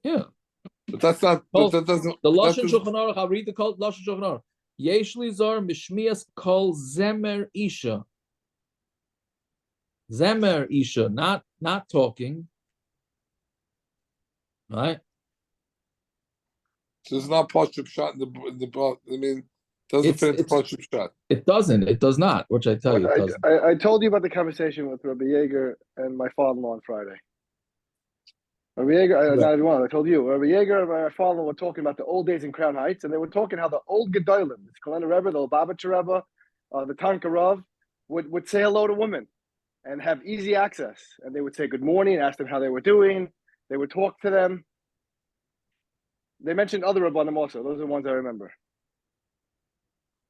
[SPEAKER 7] But that's not. But that doesn't.
[SPEAKER 1] The lashon Shulchan Aruch. I'll read the lashon Shulchan Aruch. Yesh li zor mishmias kol zemer isha. Zemer isha, not talking. Right.
[SPEAKER 7] So it's not Pashup shot in the. I mean, doesn't fit the Pashup shot.
[SPEAKER 1] It doesn't. It does not. Which I tell you, it doesn't.
[SPEAKER 10] I told you about the conversation with Rabbi Yeager and my father-in-law on Friday. Rabbi Yeager, I told you. Rabbi Yeager and my father-in-law were talking about the old days in Crown Heights, and they were talking how the old Gedolim, the Kalena Rebbe, the Lubavitcher Rebbe, the Tanka Rav, would say hello to women and have easy access, and they would say good morning, ask them how they were doing. They would talk to them. They mentioned other Rabbanim also. Those are the ones I remember.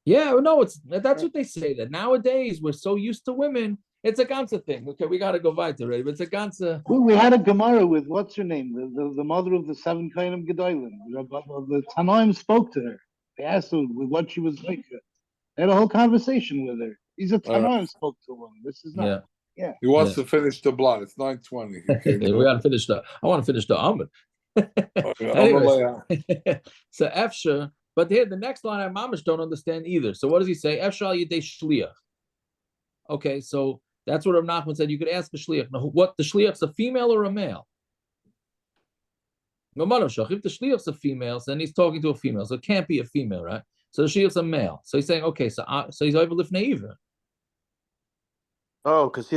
[SPEAKER 1] Yeah, no, that's what they say. That nowadays we're so used to women. It's a ganze thing. Okay, we got to go weiter already, but it's a ganze.
[SPEAKER 2] We had a Gemara with what's her name, the mother of the 7 Kainim Gedolim. The Tanoim spoke to her. They asked her what she was like. They had a whole conversation with her. These are Tanoim spoke to her. This is not. Yeah.
[SPEAKER 7] He wants to finish the blood. It's 9:20.
[SPEAKER 1] We got to finish I want to finish the Amud. Anyways, so Efsha, but here the next line I mamish don't understand either. So what does he say? Efsha al yidei shliach. Okay, so that's what Rav Nachman said. You could ask the shliach. Now, what the shliach's a female or a male? If the shliach's a female, then he's talking to a female, so it can't be a female, right? So the shliach's a male. So he's saying, okay, so he's over lifnei iver.
[SPEAKER 4] Oh, because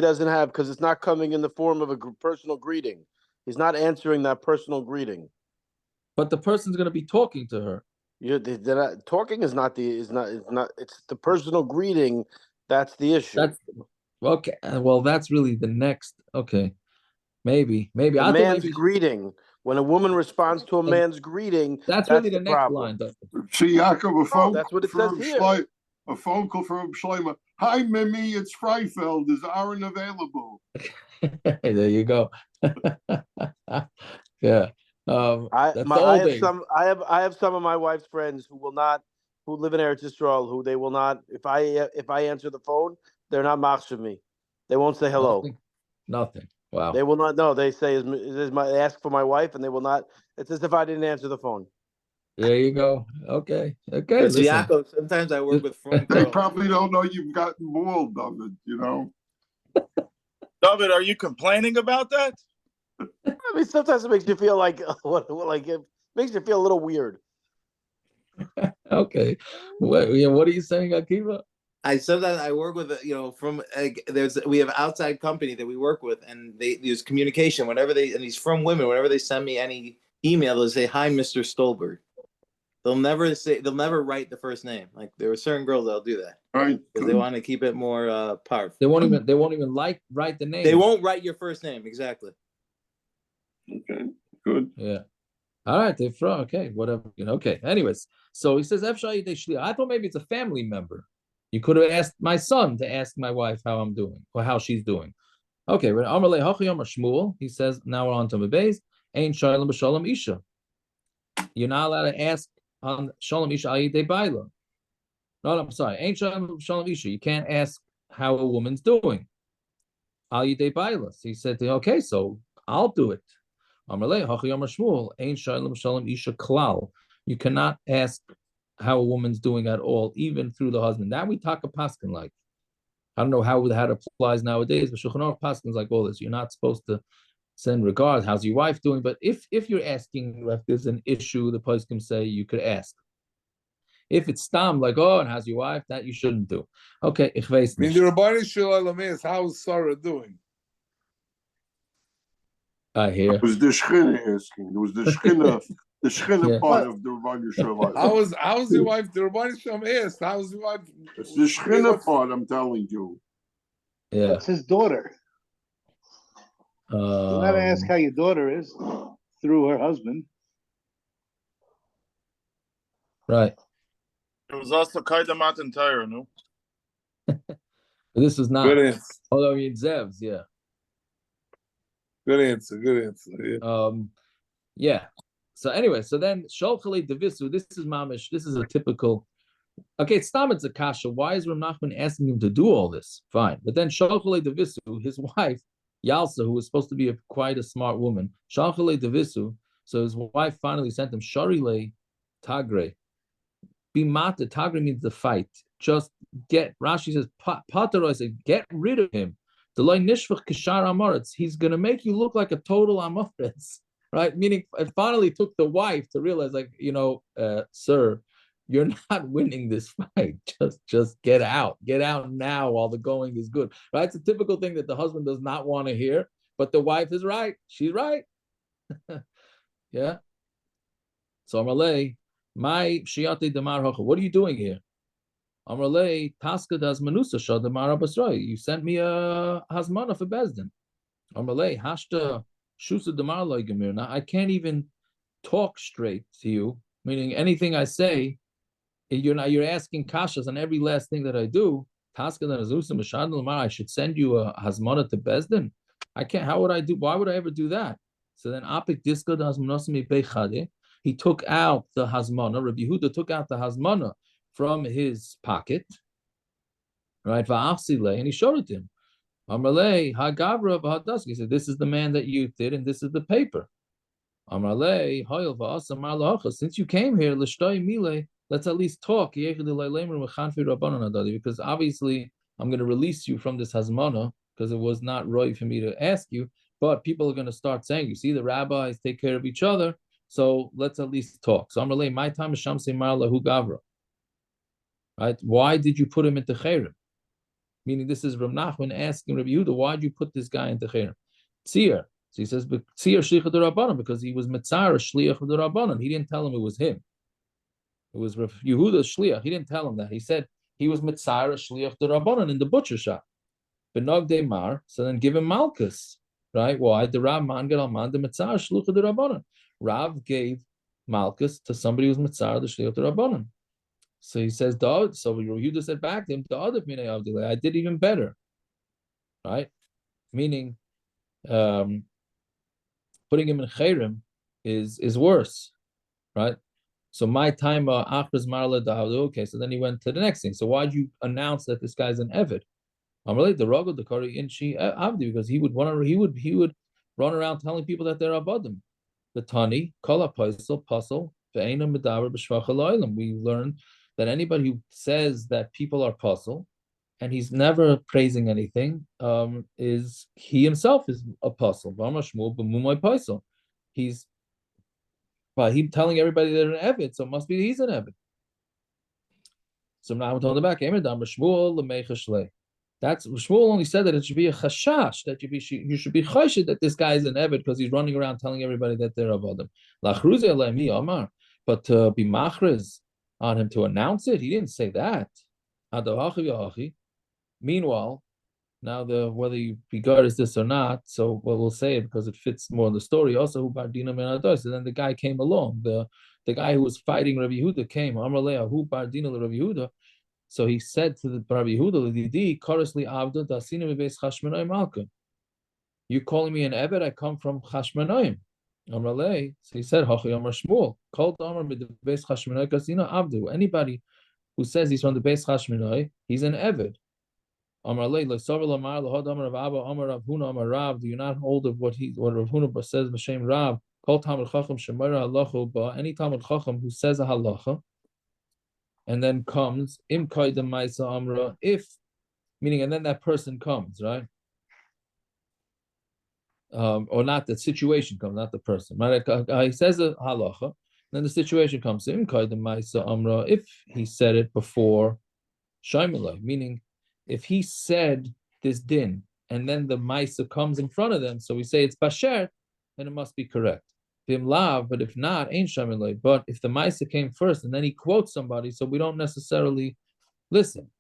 [SPEAKER 4] it's not coming in the form of a personal greeting. He's not answering that personal greeting.
[SPEAKER 1] But the person's going to be talking to her.
[SPEAKER 4] Talking is not. It's the personal greeting. That's the issue.
[SPEAKER 1] Okay. Well, that's really the next. Okay, maybe.
[SPEAKER 4] A man's greeting. When a woman responds to a man's greeting,
[SPEAKER 1] that's really the next
[SPEAKER 4] problem.
[SPEAKER 1] line.
[SPEAKER 6] See, Yaakov,
[SPEAKER 4] that's what it says here.
[SPEAKER 6] A phone call from Shlomo. Hi, Mimi, it's Freifeld. Is Aaron available?
[SPEAKER 1] There you go. Yeah.
[SPEAKER 4] I have some of my wife's friends who live in Eretz Yisrael who they will not. If I answer the phone, they're not machshav me. They won't say hello.
[SPEAKER 1] Nothing. Wow.
[SPEAKER 4] They will not know. They say they ask for my wife, and they will not. It's as if I didn't answer the phone.
[SPEAKER 1] There you go. Okay.
[SPEAKER 5] It's Yaakov. Sometimes I work with phone
[SPEAKER 6] They probably don't know you've gotten bald, David,
[SPEAKER 11] David, are you complaining about that?
[SPEAKER 4] I mean, sometimes it makes you feel like it makes you feel a little weird.
[SPEAKER 1] Okay. What are you saying, Akiva?
[SPEAKER 5] Sometimes I work with we have outside company that we work with, and there's communication and he's from women. Whenever they send me any email, they say, "Hi, Mr. Stolberg." They'll never write the first name. Like there are certain girls that'll do that,
[SPEAKER 6] right?
[SPEAKER 5] Because they want to keep it more powerful.
[SPEAKER 1] They won't even write the name.
[SPEAKER 5] They won't write your first name exactly.
[SPEAKER 6] Okay, good.
[SPEAKER 1] Yeah. All right, okay, whatever. Okay. Anyways, so he says, I thought maybe it's a family member. You could have asked my son to ask my wife how I'm doing or how she's doing. Okay, he says, now we're on to the base. Ain't shalom b'shalom isha. You're not allowed to ask on shalom isha al yidei baila. No, I'm sorry. Ain't shalom b'shalom isha. You can't ask how a woman's doing. Al yidei baila. So he said, okay, so I'll do it. You cannot ask how a woman's doing at all, even through the husband. That we talk a paskin like. I don't know how that applies nowadays, but Shulchan Aruch paskins like all this. You're not supposed to So in regard, how's your wife doing? But if you're asking, like there's an issue, the post can say you could ask. If it's stam, like, oh, and how's your wife? That you shouldn't do. Okay, ich weiß
[SPEAKER 7] I mean,
[SPEAKER 1] nicht.
[SPEAKER 7] the Rabbani Shalom is how's Sarah doing?
[SPEAKER 1] I hear.
[SPEAKER 6] It was the Shechina asking. It was the Shechina, the Shechina part of the Rabbani Shalom.
[SPEAKER 7] How's your wife? The Rabbani Shalom asked, how's your wife?
[SPEAKER 6] It's the Shechina part, I'm telling you.
[SPEAKER 1] Yeah.
[SPEAKER 2] That's his daughter. You're not to ask how your daughter is through her husband.
[SPEAKER 1] Right.
[SPEAKER 11] It was also Kaidamat and Tyre, no?
[SPEAKER 1] This is not.
[SPEAKER 7] Good answer.
[SPEAKER 1] Although I mean Zevs, yeah.
[SPEAKER 7] Good answer. Yeah.
[SPEAKER 1] Yeah. So anyway, so then Sholchale Devisu, this is mamish, this is a typical. Okay, it's Stamitz Akasha. Why is Rav Nachman asking him to do all this? Fine. But then Sholchale Devisu, his wife, Yalsa, who was supposed to be quite a smart woman, Sholchale Devisu, so his wife finally sent him Sharile Tagre. Bimata, Tagre means the fight. Just get, Rashi says, Pataro said, get rid of him. He's going to make you look like a total Amoritz, right? Meaning, it finally took the wife to realize, like, sir, you're not winning this fight. Just get out. Get out now while the going is good, right? It's a typical thing that the husband does not want to hear, but the wife is right. She's right. Yeah. So Amalei, my Shiate Damar Hocha, what are you doing here? Amalei, Taska das Manusa Shah Damar Abasroi. You sent me a Hasmana for Bezdin. Amalei, Hashta Shusa Damar Loigamir. Now I can't even talk straight to you, meaning anything I say, you're asking kashas on every last thing that I do. Taska das Manusa Mashad Lamar, I should send you a Hasmana to Bezdin. I can't, how would I do, why would I ever do that? So then Apik Diska das Manasmi Bechade. He took out the Hasmana. Rabbi Yehuda took out the Hasmana from his pocket, right? And he showed it to him. Amrale Hagavra V'Hadask. He said, "This is the man that you did, and this is the paper." Amrale Hoyel V'Asam Malacha. Since you came here, L'Shtoi Mile, let's at least talk. Because obviously, I'm going to release you from this Hasmana because it was not right for me to ask you. But people are going to start saying, "You see, the rabbis take care of each other." So let's at least talk. So I'm relay my time is Shamsi Marla Hu Gavra. Right? Why did you put him into Cherem? Meaning this is Rav Nachman asking Rabbi Yehuda, why did you put this guy into Cherem? Tzir. So he says, Tzir Shliach Rabbanan, because he was Mitzar Shliach Rabbanan. He didn't tell him it was him. It was Rav Yehuda's Shliach. He didn't tell him that. He said he was Mitzar Shliach Rabbanan in the butcher shop. Benog de Mar, so then give him Malchus. Right? Why? The Rav Mangal Alman, the Mitzar Shliach Rabbanan. Rav gave Malchus to somebody who's Mitzar the Shliach Rabbanan. So he says, so Yehuda said back to him, I did even better. Right? Meaning, putting him in Cherem is worse. Right? So my time, okay, so then he went to the next thing. So why'd you announce that this guy's an Eved? The Rogo, the Kari Inchi Avdi, because he would run around telling people that they're Avadim. The Tani, Kala Paisel, Puzzle, Ve'ena Medaber B'Shvach. We learned that anybody who says that people are puzzle and he's never praising anything, is he himself is a puzzle. He's by him telling everybody they're an Evid, so it must be he's an Evid. So now I'm told back, that's Shmuel only said that it should be a chashash, that you should be choshed that this guy is an Eved because he's running around telling everybody that they're avodim. But to be machriz on him to announce it, he didn't say that. Meanwhile, now whether you regard as this or not, so we'll say it because it fits more in the story. Also, who Bardina Menados, and then the guy came along. The guy who was fighting Rabbi Yehuda came. Amrleah, who Bardina Rabbi Yehuda. So he said to the Rabbi Yehuda, Korosli Avda Dasina Bebeis Chashmanoim Malka. You calling me an Eved? I come from Chashmanoim. Amralei. So he said, Hachi Amar Shmuel. Called Amar Bebeis Chashmanoim Kasina Avdu. Anybody who says he's from the Beis Chashmanoim, he's an Eved. Amralei L'Savar Lamar L'Hod Amar Rav Abba Amar Rav Huna Amar Rav. Do you not hold of what Rav Huna says B'Shem Rav? Called Talmud Chacham Shemara Halacha Ba. Any Talmud Chacham who says a halacha and then comes im kaidem ma'isa amra, if meaning, and then that person comes, right? or not the situation comes, not the person. Right? He says a halacha, then the situation comes. If he said it before Shaimalai, meaning if he said this din and then the Maisa comes in front of them, so we say it's Basher, then it must be correct. But if not, ain't Shaimalai. But if the Maisa came first and then he quotes somebody, so we don't necessarily listen,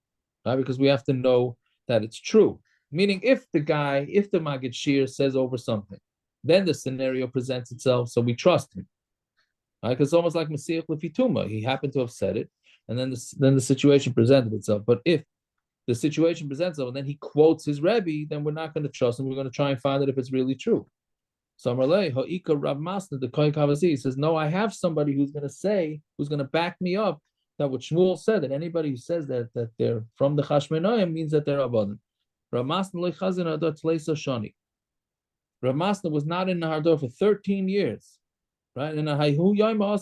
[SPEAKER 1] right? Because we have to know that it's true. Meaning, if the Maggid Shir says over something, then the scenario presents itself, so we trust him. Right? Because it's almost like Messiah Lefituma. He happened to have said it, and then the situation presented itself. But if the situation presents itself and then he quotes his Rebbe, then we're not going to trust him. We're going to try and find out if it's really true. So Ha'ika Rav Masna, the Kohen Kavazi, says, no, I have somebody who's going to back me up that what Shmuel said, that anybody who says that they're from the Chashmonaim means that they're Avadim. Rav Masna lechazin adot tleisa shani. Rav Masna was not in Nahardor for 13 years, right? And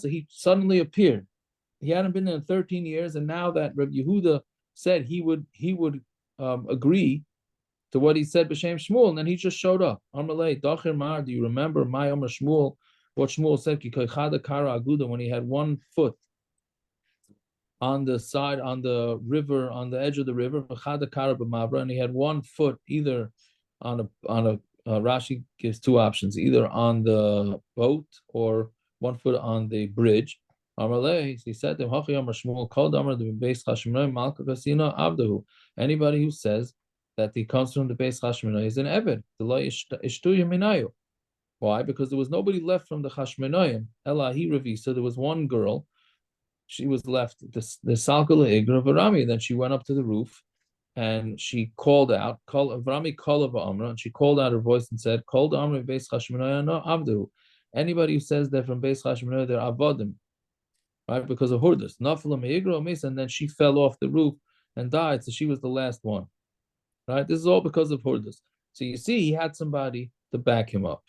[SPEAKER 1] he suddenly appeared. He hadn't been there in 13 years, and now that Rav Yehuda said he would agree to what he said b'shem Shmuel, and then he just showed up. Amalei Dachir Mar, do you remember my Omer Shmuel? What Shmuel said, Kara Aguda, when he had one foot on the side, on the river, on the edge of the river, and he had one foot either on a Rashi gives two options, either on the boat or one foot on the bridge. He said to him, anybody who says that he comes from the Beis Chashmonai is an Eved. Why? Because there was nobody left from the Chashmonaim. Elahi Ravi. So there was one girl. She was left, the Salkala Igra of Arami. Then she went up to the roof and she called out, Avrami Kolava Amra, and she called out her voice and said, Called Amra Beis Chashmonai no Avdu. Anybody who says they're from Beis Chashmonai, they're Avodim. Right? Because of Hurdas. Nafla Me'igra Mis, and then she fell off the roof and died. So she was the last one. Right? This is all because of Hurdas. So you see, he had somebody to back him up.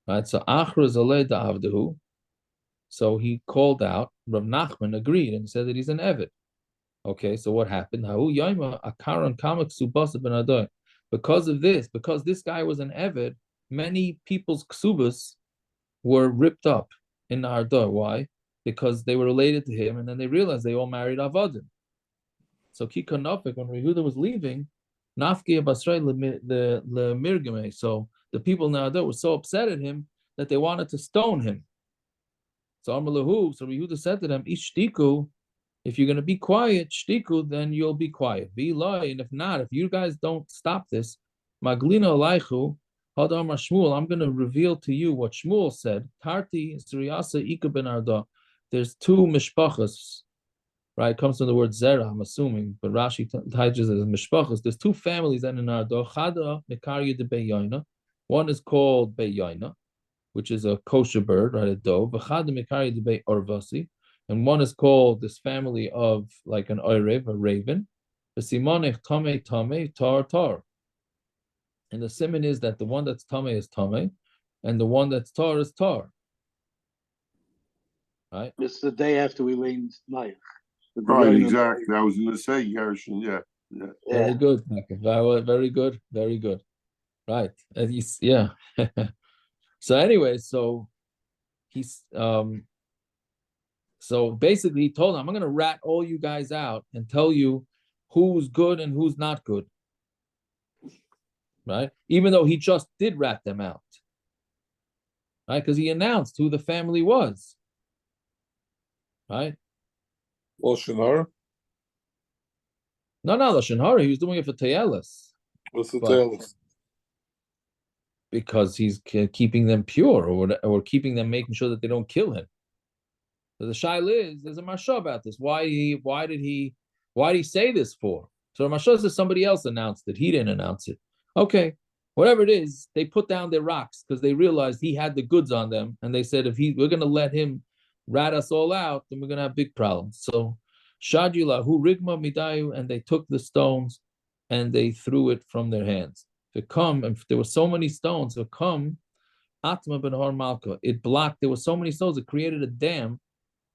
[SPEAKER 1] Right? So Achra Zaleh Da'avdahu. So he called out, Rav Nachman agreed and said that he's an Eved. Okay, so what happened? Because of this, because this guy was an Eved, many people's ksubas were ripped up in Nahardor. Why? Because they were related to him, and then they realized they all married Avadim. So Kika Nafik, when Rehuda was leaving, Nafki Abasrai the Mirgame. So the people in Nahardor were so upset at him that they wanted to stone him. So Amalahu, so Rehuda said to them, Ishtiku, if you're going to be quiet, shtiku, then you'll be quiet. Be lie, and if not, if you guys don't stop this, Maglina Alaichu, Hadamar Shmuel, I'm going to reveal to you what Shmuel said. Tarti Sriyasa Ika ben Arda. There's two mishpachas, right? It comes from the word Zera, I'm assuming, but Rashi teaches it as mishpachas. There's two families in Arda. Chada Mekarya de Beyaina. One is called Beyaina, which is a kosher bird, right? A dove. Chada Mekarya de Be Orvasi. And one is called this family of like an oirev, a raven. The simonech tame tar tar. And the simon is that the one that's tame is tame, and the one that's tar is tar. Right?
[SPEAKER 2] It's the day after we leaned Nayach.
[SPEAKER 6] Right, exactly. I was going to say Gershon. Yeah.
[SPEAKER 1] Very good, very good, very good. Right. Yeah. So anyway, so he's So basically, he told them, I'm going to rat all you guys out and tell you who's good and who's not good. Right? Even though he just did rat them out. Right? Because he announced who the family was. Right?
[SPEAKER 7] Lashon Hara?
[SPEAKER 1] No, Lashon Hara. He was doing it for Teyelis.
[SPEAKER 7] What's the Teyelis?
[SPEAKER 1] Because he's keeping them pure or keeping them, making sure that they don't kill him. So the shaila is, there's a marsha about this. Why did he say this for? So the marsha says somebody else announced it. He didn't announce it. Okay, whatever it is, they put down their rocks because they realized he had the goods on them, and they said if we're going to let him rat us all out, then we're going to have big problems. So Shadula hu rigma midayu, and they took the stones and they threw it from their hands. And there were so many stones. To come, Atma ben Har Malka. It blocked. There were so many stones. It created a dam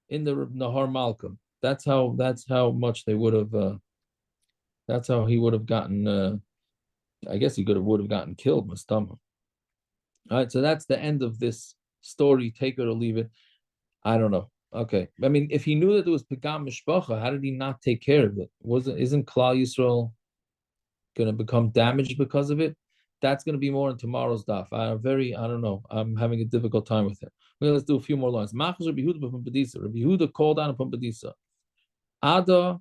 [SPEAKER 1] in the Nahar Malka. That's how much they would have. That's how he would have gotten. I guess he would have gotten killed, Mustama. All right, so that's the end of this story. Take it or leave it. I don't know. Okay, I mean, if he knew that it was Pegam Mishpacha, how did he not take care of it? Isn't Klal Yisrael going to become damaged because of it? That's going to be more in tomorrow's daf. I don't know. I'm having a difficult time with it. Well, let's do a few more lines. Machas Rabbi Yehuda b'Pampadisa. Rabbi Yehuda called on Pampadisa. Ada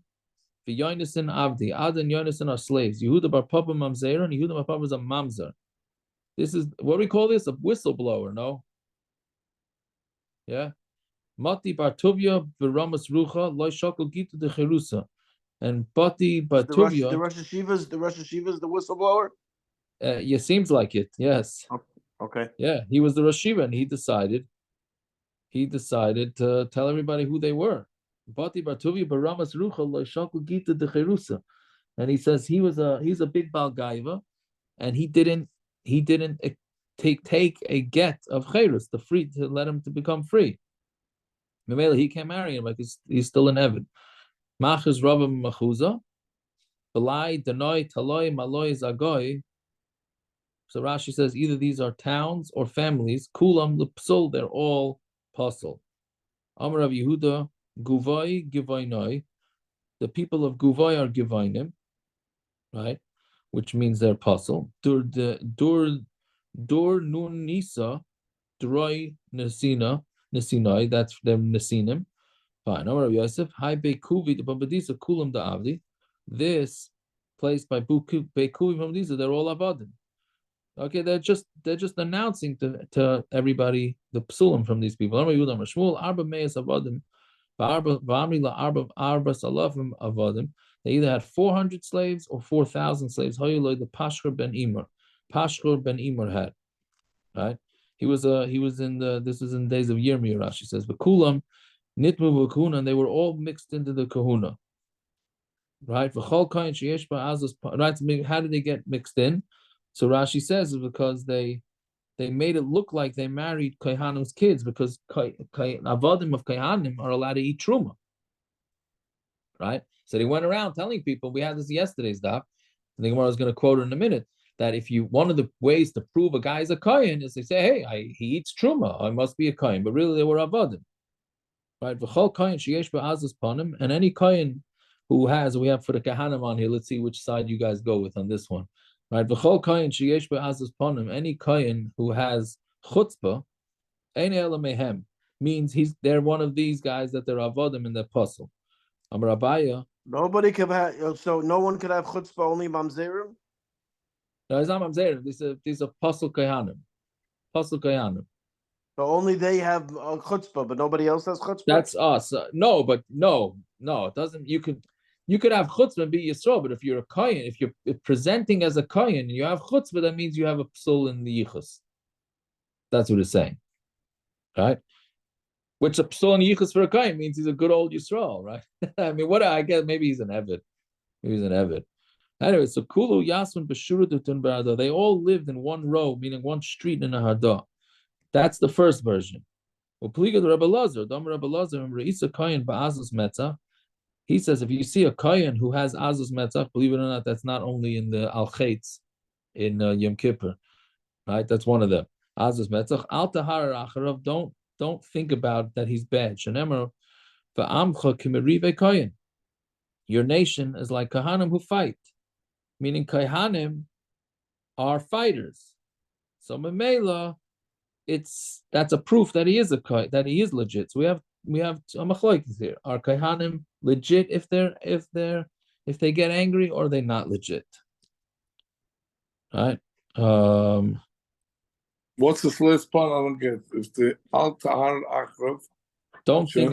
[SPEAKER 1] v'Yonasan Avdi. Ada and Yonasan are slaves. Yehuda bar Papa Mamzer and Yehuda bar Papa is a Mamzer. This is what do we call this? A whistleblower, no? Yeah. Mati bar Tuvia v'Ramas Rucha loy shakol gitu de Cherusa. And Bati bar Tuvia.
[SPEAKER 4] The Rosh Hashiva's the whistleblower.
[SPEAKER 1] Yeah, seems like it. Yes.
[SPEAKER 4] Oh, okay.
[SPEAKER 1] Yeah, he was the Rosh Hashiva, and he decided to tell everybody who they were. Bati bar Tuvia v'Ramas Rucha loy shakol gitu de Cherusa. And he says he's a big Baal Gaiva, and he didn't take a get of Cherus, the free, to let him to become free. Memela, he can't marry him, like he's still an Evid. Machas Rabba Machuza, Belai, Danoi, Taloi, Maloi, Zagoy. So Rashi says either these are towns or families. Kulam Lipsul, they're all puzzle. Amar Rav Yehuda, Guvai, Givainoi. The people of Guvai are Givainim, right? Which means they're puzzle. Dur Nun Nisa, Droi Nesinai, that's them Nesinim. Fine. Amar Yosef, Hi Beikuvi, the Babadisa, Kulam da Avdi. This place by Beikuvi Babadisa, they're all Avadim. Okay, they're just announcing to everybody the psulim from these people. Amar Yudam Shmuel, Arba Meis Avadim, V'amri la Arba Salafim Avadim. They either had 400 slaves or 4,000 slaves. Hayuloi the Pashur ben Imar. Pashur ben Imar had, right? He was in this is in the days of Yirmiyah, Rashi says. But Kulam, Nitmu v'Kahuna, and they were all mixed into the Kahuna. Right? Right? How did they get mixed in? So Rashi says is because they made it look like they married Kaihanim's kids, because Avadim of Kaihanim are allowed to eat Truma. Right? So they went around telling people, we had this yesterday's daf, and the Gemara is going to quote it in a minute, that if you, one of the ways to prove a guy is a Kayan is they say, hey, he eats Truma, I must be a Kayan, but really they were Avadim. Right? V'chol Kayan sheyesh ba'azas panim, and any Kayan who has, we have for the Kahanim on here, let's see which side you guys go with on this one. Right? V'chol Kayan sheyesh ba'azas panim, any Kayan who has chutzpah, ein ela mehem, means they're one of these guys that they're Avadim in the puzzle. Amar Abaya.
[SPEAKER 4] Nobody could have, so no one could have chutzpah, only mamzerim?
[SPEAKER 1] No, it's not mamzerim. These are pasul kayanim. Pasul kayanim.
[SPEAKER 4] So only they have chutzpah, but nobody else has chutzpah?
[SPEAKER 1] That's us. No, it doesn't. You could have chutzpah and be Yisro, but if you're a kayan, if you're presenting as a kayan and you have chutzpah, that means you have a psul in the yichus. That's what it's saying, right? Which a psul and yichus for a kayan means he's a good old Yisrael, right? I mean, I guess maybe he's an Evid. Maybe he's an Evid. Anyway, so Kulu Yasmin Beshurudutun Barada, they all lived in one row, meaning one street in a Hada. That's the first version. Upliga the Rebbe Lazar, Dom Rebbe Lazar, and Reisa Kayan Ba'azus Metzach. He says if you see a Kayan who has Azus Metzach, believe it or not, that's not only in the Al Chetz in Yom Kippur, right? That's one of them. Azus Metzach. Al Tahar Acharav, don't think about that he's bad. Shenemar va'amcha kimerive Kayan. Your nation is like Kahanim who fight, meaning Kahanim are fighters. So Memela, that's a proof that he is that he is legit. So we have a machloekes here. Are Kahanim legit if they get angry, or are they not legit? All right.
[SPEAKER 7] What's this last part? I don't get. If the Al Tahar Akrav.
[SPEAKER 1] Don't think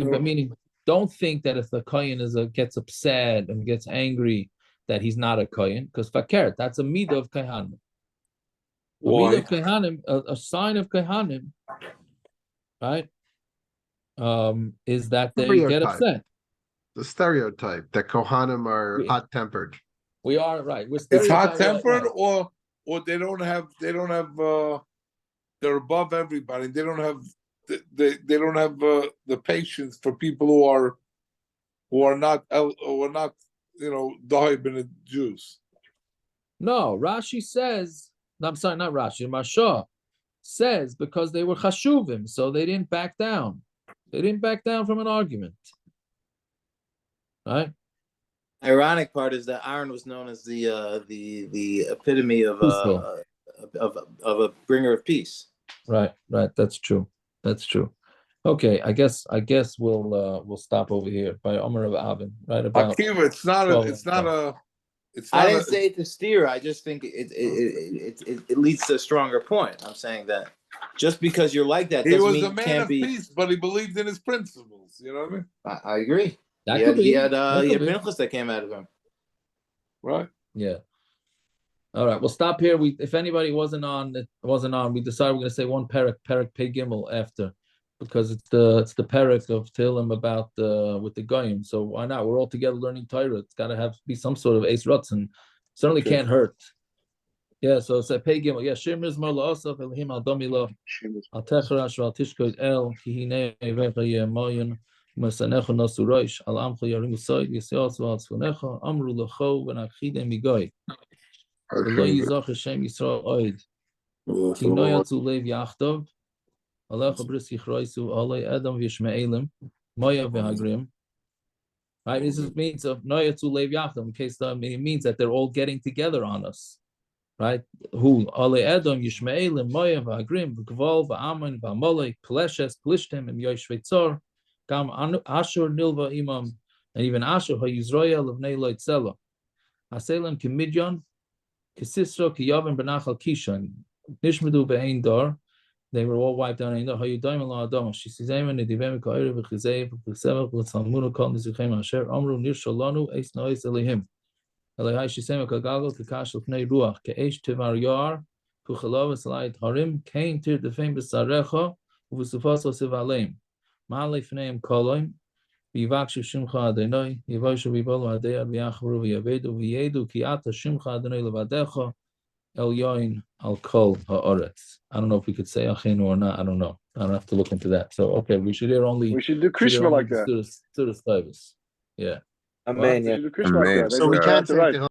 [SPEAKER 1] that if the Kayan gets upset and gets angry that he's not a Kayan, because fakir, that's a midah of Kahanim. A midah of Kahanim, a sign of Kahanim, right? Is that they get upset.
[SPEAKER 8] The stereotype that Kohanim are hot-tempered.
[SPEAKER 1] We are right.
[SPEAKER 7] It's hot-tempered, or they don't have. They're above everybody. They don't have the patience for people who are not Daibin Jews.
[SPEAKER 1] No, Rashi says. I'm sorry, not Rashi. Marsha says because they were chashuvim, so they didn't back down. They didn't back down from an argument, right?
[SPEAKER 5] Ironic part is that Aaron was known as the epitome of a bringer of peace.
[SPEAKER 1] Right. That's true. Okay, I guess we'll stop over here by Omer of Avin. Right about.
[SPEAKER 7] Akiva, it's not a.
[SPEAKER 5] I didn't say it to steer. I just think it leads to a stronger point. I'm saying that just because you're like that doesn't mean you can't be. He was a man of peace,
[SPEAKER 7] but he believed in his principles. You know what I mean?
[SPEAKER 5] I agree. He had Pinchas that came out of him.
[SPEAKER 7] Right.
[SPEAKER 1] Yeah. All right, we'll stop here. If anybody wasn't on, we decided we're going to say one Perek Pei Gimel after, because it's the Perek of Tehillim about with the Goyim. So why not? We're all together learning Torah. It's got to be some sort of Eis Ratzon. Certainly can't hurt. Yeah. So it's a Pei Gimel. Yeah. Shir Mizmor La'asaf Elohim Al Domilo Al Techarash Al Tishkoid El Kihine Evecha Yemoyin Masanecha Nasu Roish Al Amcha Yarim Usoid Yisios Al Tzvonecha Amru Lecho V'Nachide Migoy. Lo Yizach Hashem Yisrael Oid. Ki no yatzu lev yachtov. Alecha bris yichroisu alei Edom v'Yishmaelim Moya v'Hagrim. Right, this means of no yatzu lev yachtov. In case it means that they're all getting together on us. Right? Who alei Edom Yishmaelim Moya v'Hagrim v'Gval v'Ammon v'Amalek Peleshes Pelishtim and Yoshveitzor Gam Ashur Nilva Imam, and even Ashur HaYizroya Levnei Loitzela Haselem Kimidyon Kisisro Kiyavim Benachal Kishan Nishmedu Be'ein Dar. They were all wiped out. Hayudaim Allah Adam. She says, "Amen." Nedivem Ka'ir v'Chizei v'Chizevach v'Tzalmunu Kol Nizuchem Asher Amru Nirshalanu Eis Nois Elihim. Elihai Shisem Kagagal Kakash L'Fnei Ruach Ke'esh Tivar Yar Kuchalav Esalayit Harim Kain Tir Defem B'Sarecha Uv'Sufaso Sivaleim Ma'alei Fneim Koloim V'Yivakshu Shimcha Adonai Yivoshu V'Yibolu Adei V'Yachru V'Yavedu V'Yedu Ki Ata Shimcha Adonai Levadecha El Yoin Al Kol Ha'oretz. I don't know if we could say Achenu or not. I don't know. I don't have to look into that. So okay, we should do Krishma like that. To the service. Yeah.
[SPEAKER 9] Amen.
[SPEAKER 10] So we can't say